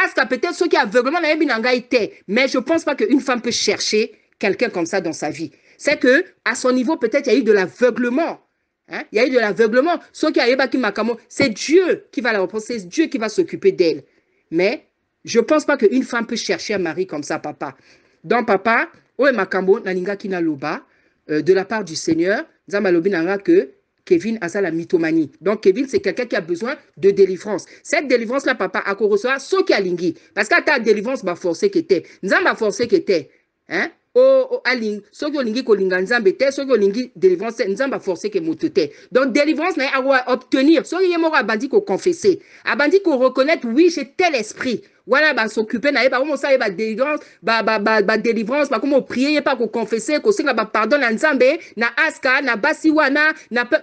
Aska, peut-être ceux qui aveuglement n'avaient pas été. Mais je ne pense pas qu'une femme peut chercher quelqu'un comme ça dans sa vie. C'est que à son niveau, peut-être, il y a eu de l'aveuglement. Hein? Il y a eu de l'aveuglement. Ceux qui avaient qui makamo, c'est Dieu qui va la reprendre. C'est Dieu qui va s'occuper d'elle. Mais je ne pense pas qu'une femme peut chercher un mari comme ça, papa. Donc, papa, oe makambo, naninga kina loba, de la part du Seigneur, Zamalobi nanga que Kevin a ça la mythomanie. Donc, Kevin, c'est quelqu'un qui a besoin de délivrance. Cette délivrance-là, papa, à quoi recevoir, ce qui a lingui. Parce que ta délivrance, va forcer qui était. Nzamba forcer qui était. Hein? Aling, ceux qui ont lingui ko linga nzambe te, ceux qui ont lingui délivrance, nzamba forcer qui motote. Donc, délivrance, n'a à obtenir. Ceux qui ont abandi qu'on confesser. Abandi qu'on reconnaître, oui, j'ai tel esprit. Voilà, bah, s'occuper, n'a pas comment ça, bah, délivrance, délivrance, bah, comment prier, pas qu'on confesser, qu'on sait, bah, pardon, na nzambe, na aska, na basiwana,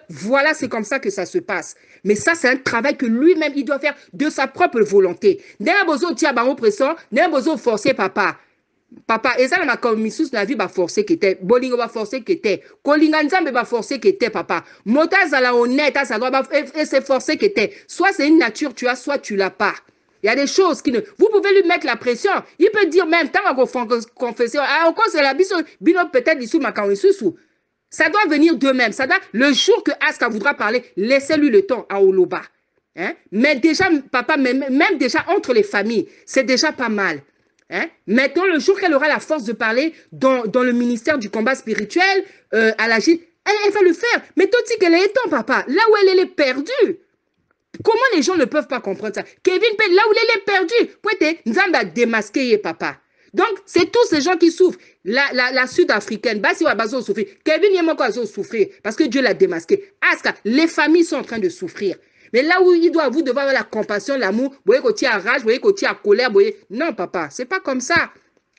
voilà, c'est comme ça que ça se passe. Mais ça, c'est un travail que lui-même, il doit faire de sa propre volonté. N'a pas besoin de tirer, bah, oppression, n'a pas besoin de forcer papa. Papa, et ça, ma commission, la vie va forcer qui était. Bolingo va forcer qui était. Kolinga nzambe va forcer qui était, papa. Motaz à la honnête, ça doit, et c'est forcé qui était. Soit c'est une nature, tu as, soit tu l'as pas. Il y a des choses qui ne... Vous pouvez lui mettre la pression. Il peut dire même, tant qu'on confesser, ah, encore c'est la bise, bino peut-être dessous ma sous. Ça doit venir d'eux-mêmes. Ça doit, le jour que Aska voudra parler, laissez-lui le temps à Oloba. Hein? Mais déjà, papa, même déjà entre les familles, c'est déjà pas mal. Hein? Maintenant, le jour qu'elle aura la force de parler dans le ministère du combat spirituel, à la Gilles, elle va le faire. Mais tout dit qu'elle est temps, papa. Là où elle est perdue. Comment les gens ne peuvent pas comprendre ça? Kevin, là où il est perdu, Nzamba a démasqué papa. Donc, c'est tous ces gens qui souffrent. La Sud-Africaine, Basi Wabazo souffrir. Kevin Yemoko a souffrir parce que Dieu l'a démasqué. Aska, les familles sont en train de souffrir. Mais là où il doit vous devoir avoir la compassion, l'amour, vous voyez qu'on tient à rage, vous voyez qu'on tient à colère, vous voyez. Non, papa, c'est pas comme ça.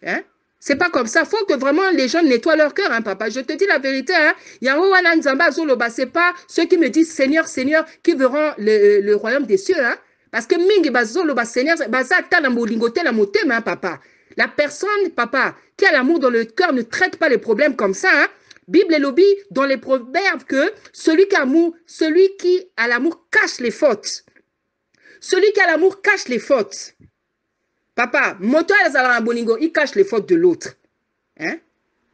Hein? C'est pas comme ça. Il faut que vraiment les gens nettoient leur cœur, hein, papa. Je te dis la vérité. Hein. Yawana Nzamba Zoloba, c'est pas ceux qui me disent Seigneur, Seigneur, qui verront le royaume des cieux. Hein. Parce que Mingi Bazoloba, Seigneur, hein, papa. La personne, papa, qui a l'amour dans le cœur ne traite pas les problèmes comme ça. Hein. Bible et lobby dans les proverbes que celui qui a l'amour cache les fautes. Celui qui a l'amour cache les fautes. Papa, moto bolingo, il cache les fautes de l'autre. Hein?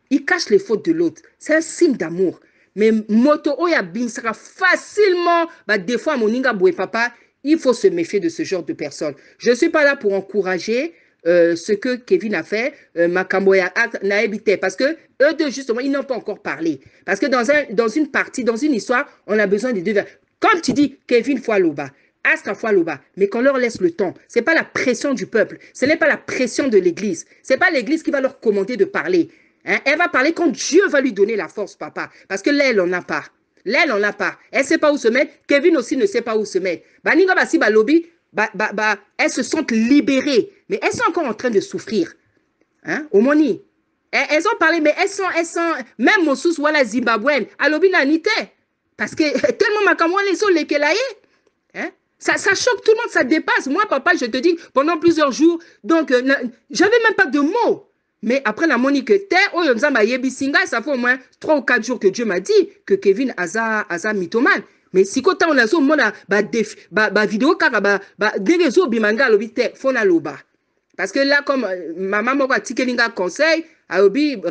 Il cache les fautes de l'autre. C'est un signe d'amour. Mais moto oya bin sera facilement, bah, des fois, moninga boué papa, il faut se méfier de ce genre de personnes. Je ne suis pas là pour encourager ce que Kevin a fait, Makamboya n'a évité. Parce que eux deux, justement, ils n'ont pas encore parlé. Parce que dans une partie, dans une histoire, on a besoin des deux. Comme tu dis, Kevin Foualoba, Aska Foualoba, mais qu'on leur laisse le temps. Ce n'est pas la pression du peuple. Ce n'est pas la pression de l'église. Ce n'est pas l'église qui va leur commander de parler. Hein? Elle va parler quand Dieu va lui donner la force, papa. Parce que là, elle n'en a pas. Là, elle n'en a pas. Elle ne sait pas où se mettre. Kevin aussi ne sait pas où se mettre. Baninga Basi Balobi, elles se sentent libérées, mais elles sont encore en train de souffrir. Hein? Omoni. Elles ont parlé, mais elles sont même Moussous, voilà, Zimbabwen, Alobi Nanite. Parce que tellement Makamwa les ont les Kelaye. Hein? Ça choque tout le monde, ça dépasse. Moi, papa, je te dis, pendant plusieurs jours, donc, j'avais même pas de mots. Mais après la monique ça fait au moins 3 ou 4 jours que Dieu m'a dit que Kevin Aza mythomane. Mais si quand on a ça, vidéo car des réseaux bimanga lobite fona loba. Parce que là comme maman m'a tikelinga conseil, alobi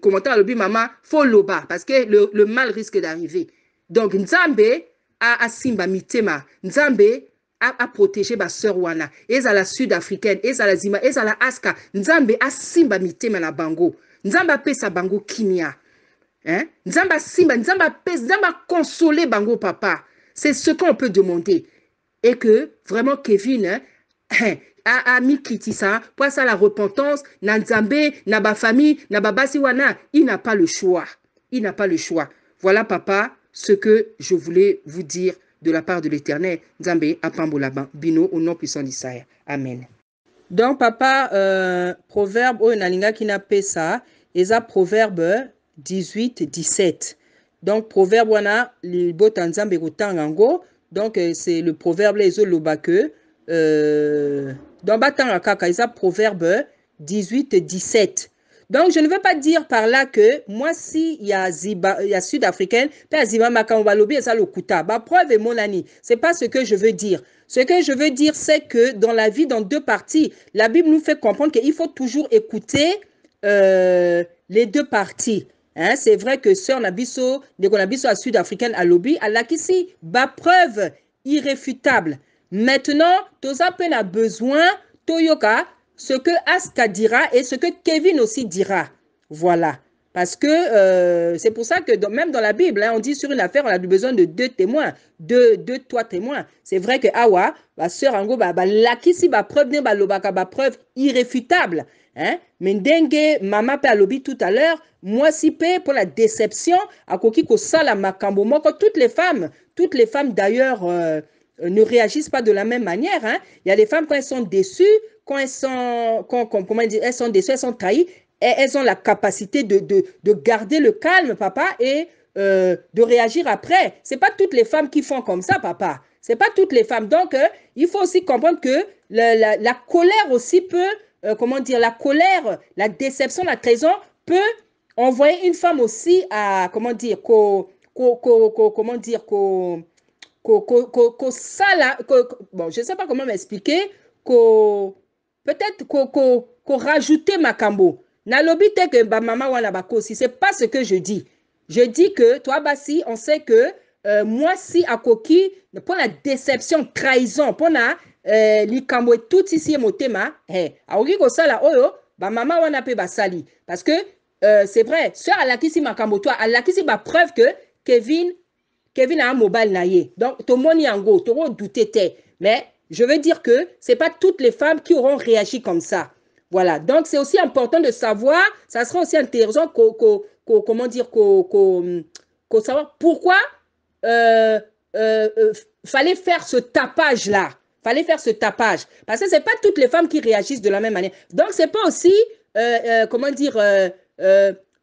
commentaire alobi maman faut loba parce que le mal risque d'arriver. Donc Nzambe a simba mitema, Nzambe a protégé ma sœur wana, et à la sud-africaine, et à la zima, et à la aska, Nzambe a simba mitema na bango, Nzambe a pesa bango kimia. Hein? Nzamba simba, Nzamba consoler bango papa. C'est ce qu'on peut demander. Et que vraiment Kevin a mis Kitissa pour ça la repentance, na Nzambe, na ba famille, na ba basiwana, il n'a pas le choix. Il n'a pas le choix. Voilà papa ce que je voulais vous dire de la part de l'Éternel. Nzambe apambola bino au nom puissant d'Israël. Amen. Donc, papa, proverbe oyo nalinga na pesa, eza proverbe 18-17. Donc, proverbe wana libota nzambe kotangango. Donc, c'est le proverbe les lobake. Donc, batanga kaka, eza proverbe 18-17. Donc, je ne veux pas dire par là que moi, si il y a Sud-Africaine, puis Ziba Makambalobi et ça le kuta. Bah, preuve est mon ami. C'est pas ce que je veux dire. Ce que je veux dire, c'est que dans la vie, dans deux parties, la Bible nous fait comprendre qu'il faut toujours écouter les deux parties. Hein, c'est vrai que Sœur Nabiso, à Sud-Africaine à lobby, elle a ici, bah, preuve irréfutable. Maintenant, Toza Pen a besoin, Toyoka, ce que Aska dira et ce que Kevin aussi dira. Voilà. Parce que c'est pour ça que même dans la Bible, hein, on dit sur une affaire, on a besoin de deux témoins, trois témoins. C'est vrai que Awa, ma soeur Ango, lakisi ba preuve ne ba lobaka ba preuve irréfutable. Hein? Mais dengue, maman pe alobi tout à l'heure, moi si pe pour la déception, à koki ko sala makambo moko, toutes les femmes d'ailleurs ne réagissent pas de la même manière. Hein? Il y a des femmes quand elles sont déçues, quand elles sont, comment dire, elles sont déçues, elles sont trahies, et elles ont la capacité de garder le calme, papa, et de réagir après. Ce n'est pas toutes les femmes qui font comme ça, papa. Ce n'est pas toutes les femmes. Donc, il faut aussi comprendre que la colère aussi peut, comment dire, la colère, la déception, la trahison peut envoyer une femme aussi à, comment dire, comment dire, bon, je ne sais pas comment m'expliquer, peut-être qu'on rajouter Makambo. Nalobi te que maman wana bako si c'est pas ce que je dis. Je dis que toi Bassi, on sait que moi si à Koki pour la déception, trahison, pour la likambo et tout ici et motema, aoki ko sala oyo ba maman wana pe basali parce que c'est vrai, sœur alakisi Makambo toi, alakisi ba preuve que Kevin a un mobile naïe. Donc to moni yango, to douter te. Mais je veux dire que c'est pas toutes les femmes qui auront réagi comme ça. Voilà, donc c'est aussi important de savoir, ça sera aussi intéressant comment dire, savoir pourquoi fallait faire ce tapage-là. Fallait faire ce tapage. Parce que ce n'est pas toutes les femmes qui réagissent de la même manière. Donc, ce n'est pas aussi, comment dire,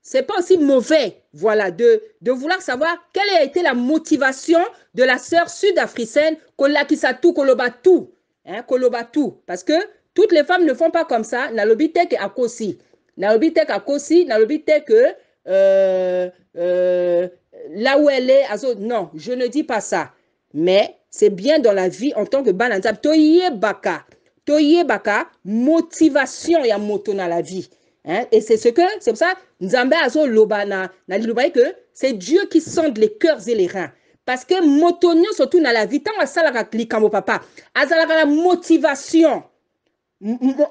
c'est pas aussi mauvais, voilà, de vouloir savoir quelle a été la motivation de la sœur sud-africaine Kolakisatu Kolobatu. Hein, Kolobatu. Parce que toutes les femmes ne font pas comme ça. Nalobi tek akosi. Nalobi tek akosi. Nalobi tek là où elle est. Non, je ne dis pas ça. Mais c'est bien dans la vie en tant que bananzab. Toye baka. Toye baka. Motivation ya moto dans la vie. Hein? Et c'est pour ça, Nzambe azo lobana. Que c'est Dieu qui sonde les cœurs et les reins. Parce que motonio surtout dans la vie. Tant à ça la klikamo papa. Azalaka la motivation.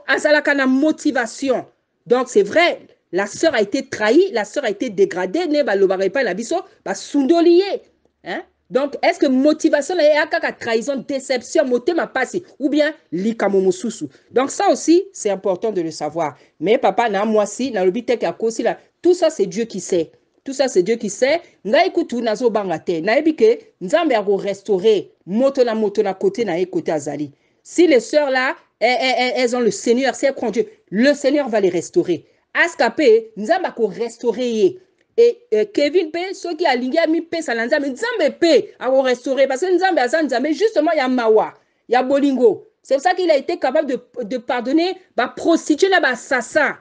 Azalaka motivation. Donc c'est vrai, la sœur a été trahie, la sœur a été dégradée, ne ba lobare pas la biso, ba sundolié. Hein? Donc est-ce que motivation est à trahison, déception, motema passé ou bien likamomosusu. Donc ça aussi c'est important de le savoir. Mais papa na moi si na lobite ka kosi là, tout ça c'est Dieu qui sait. Tout ça c'est Dieu qui sait. Nga ikutu nazo bangate, na ebike nzambe a restaurer moto na côté na côté azali. Si les sœurs là elles ont le Seigneur, si elles croient en Dieu, le Seigneur va les restaurer. Askapé, nous allons restaurer. Et Kevin P, ceux qui a ligné mi P, ça l'en nous allons P à restaurer parce que nous allons justement il y a Mawa, il y a Bolingo. C'est pour ça qu'il a été capable de pardonner la prostituée là, assassin.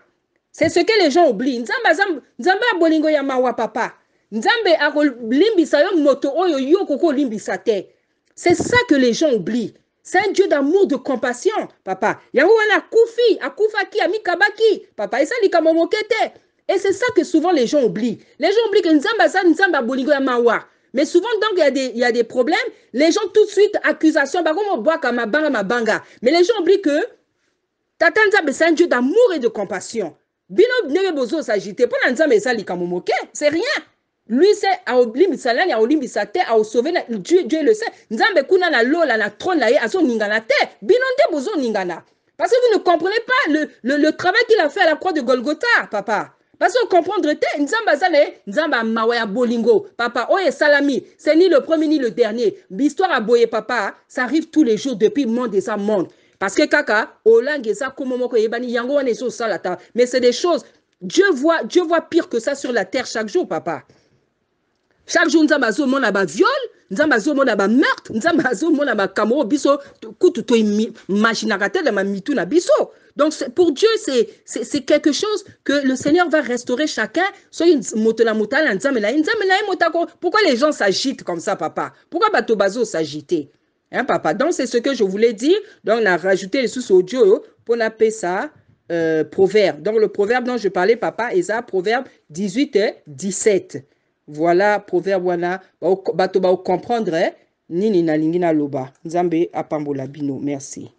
C'est ce que les gens oublient. Nous allons Bolingo il y a Mawa papa. Nous allons limbisa yo moto oyo yo koko limbisa te. C'est ça que les gens oublient. C'est un Dieu d'amour, de compassion, papa. Yango wana kufi, akufaki, amikabaki, papa. Et ça, likamomokete. Et c'est ça que souvent les gens oublient. Les gens oublient que Nzamba bolingo ya mawa. Mais souvent, donc, il y a des problèmes. Les gens, tout de suite, accusation, mabanga. Mais les gens oublient que Tata Nzamba, c'est un Dieu d'amour et de compassion. Bino nebe bozo s'agiter. Pour Nzamba, ça, likamomoke, c'est rien. Lui c'est à oblimbisala ya olimbisate à sauver Dieu le sait. Nzambe kuna na lola na trône la azo ningana te. Binonde bozo ningana. Parce que vous ne comprenez pas le travail qu'il a fait à la croix de Golgotha, papa. Parce que comprendre, Nzamba Zale, Nzamba Mawaya Bolingo, papa, Oye Salami, c'est ni le premier ni le dernier. L'histoire à Boye, papa, ça arrive tous les jours depuis le monde des monde. Parce que kaka, Olang et ça, Komomoko Yebani, Yango, on est sur ça, mais c'est des choses, Dieu voit pire que ça sur la terre chaque jour, papa. Chaque jour, nous avons un viol, nous avons un meurtre, nous avons un camaro, biso, kututo machinagatel, ma mitou na biso. Donc, pour Dieu, c'est quelque chose que le Seigneur va restaurer chacun. Pourquoi les gens s'agitent comme ça, papa? Pourquoi Batobazo s'agiter? Hein, papa? Donc, c'est ce que je voulais dire. Donc, on a rajouté les sous audio pour appeler ça proverbe. Donc, le proverbe dont je parlais, papa, est ça, proverbe 18 et 17. Voilà, proverbe wana, bato ba comprendre, nini na lingi na loba. Nzambe apambola bino. Merci.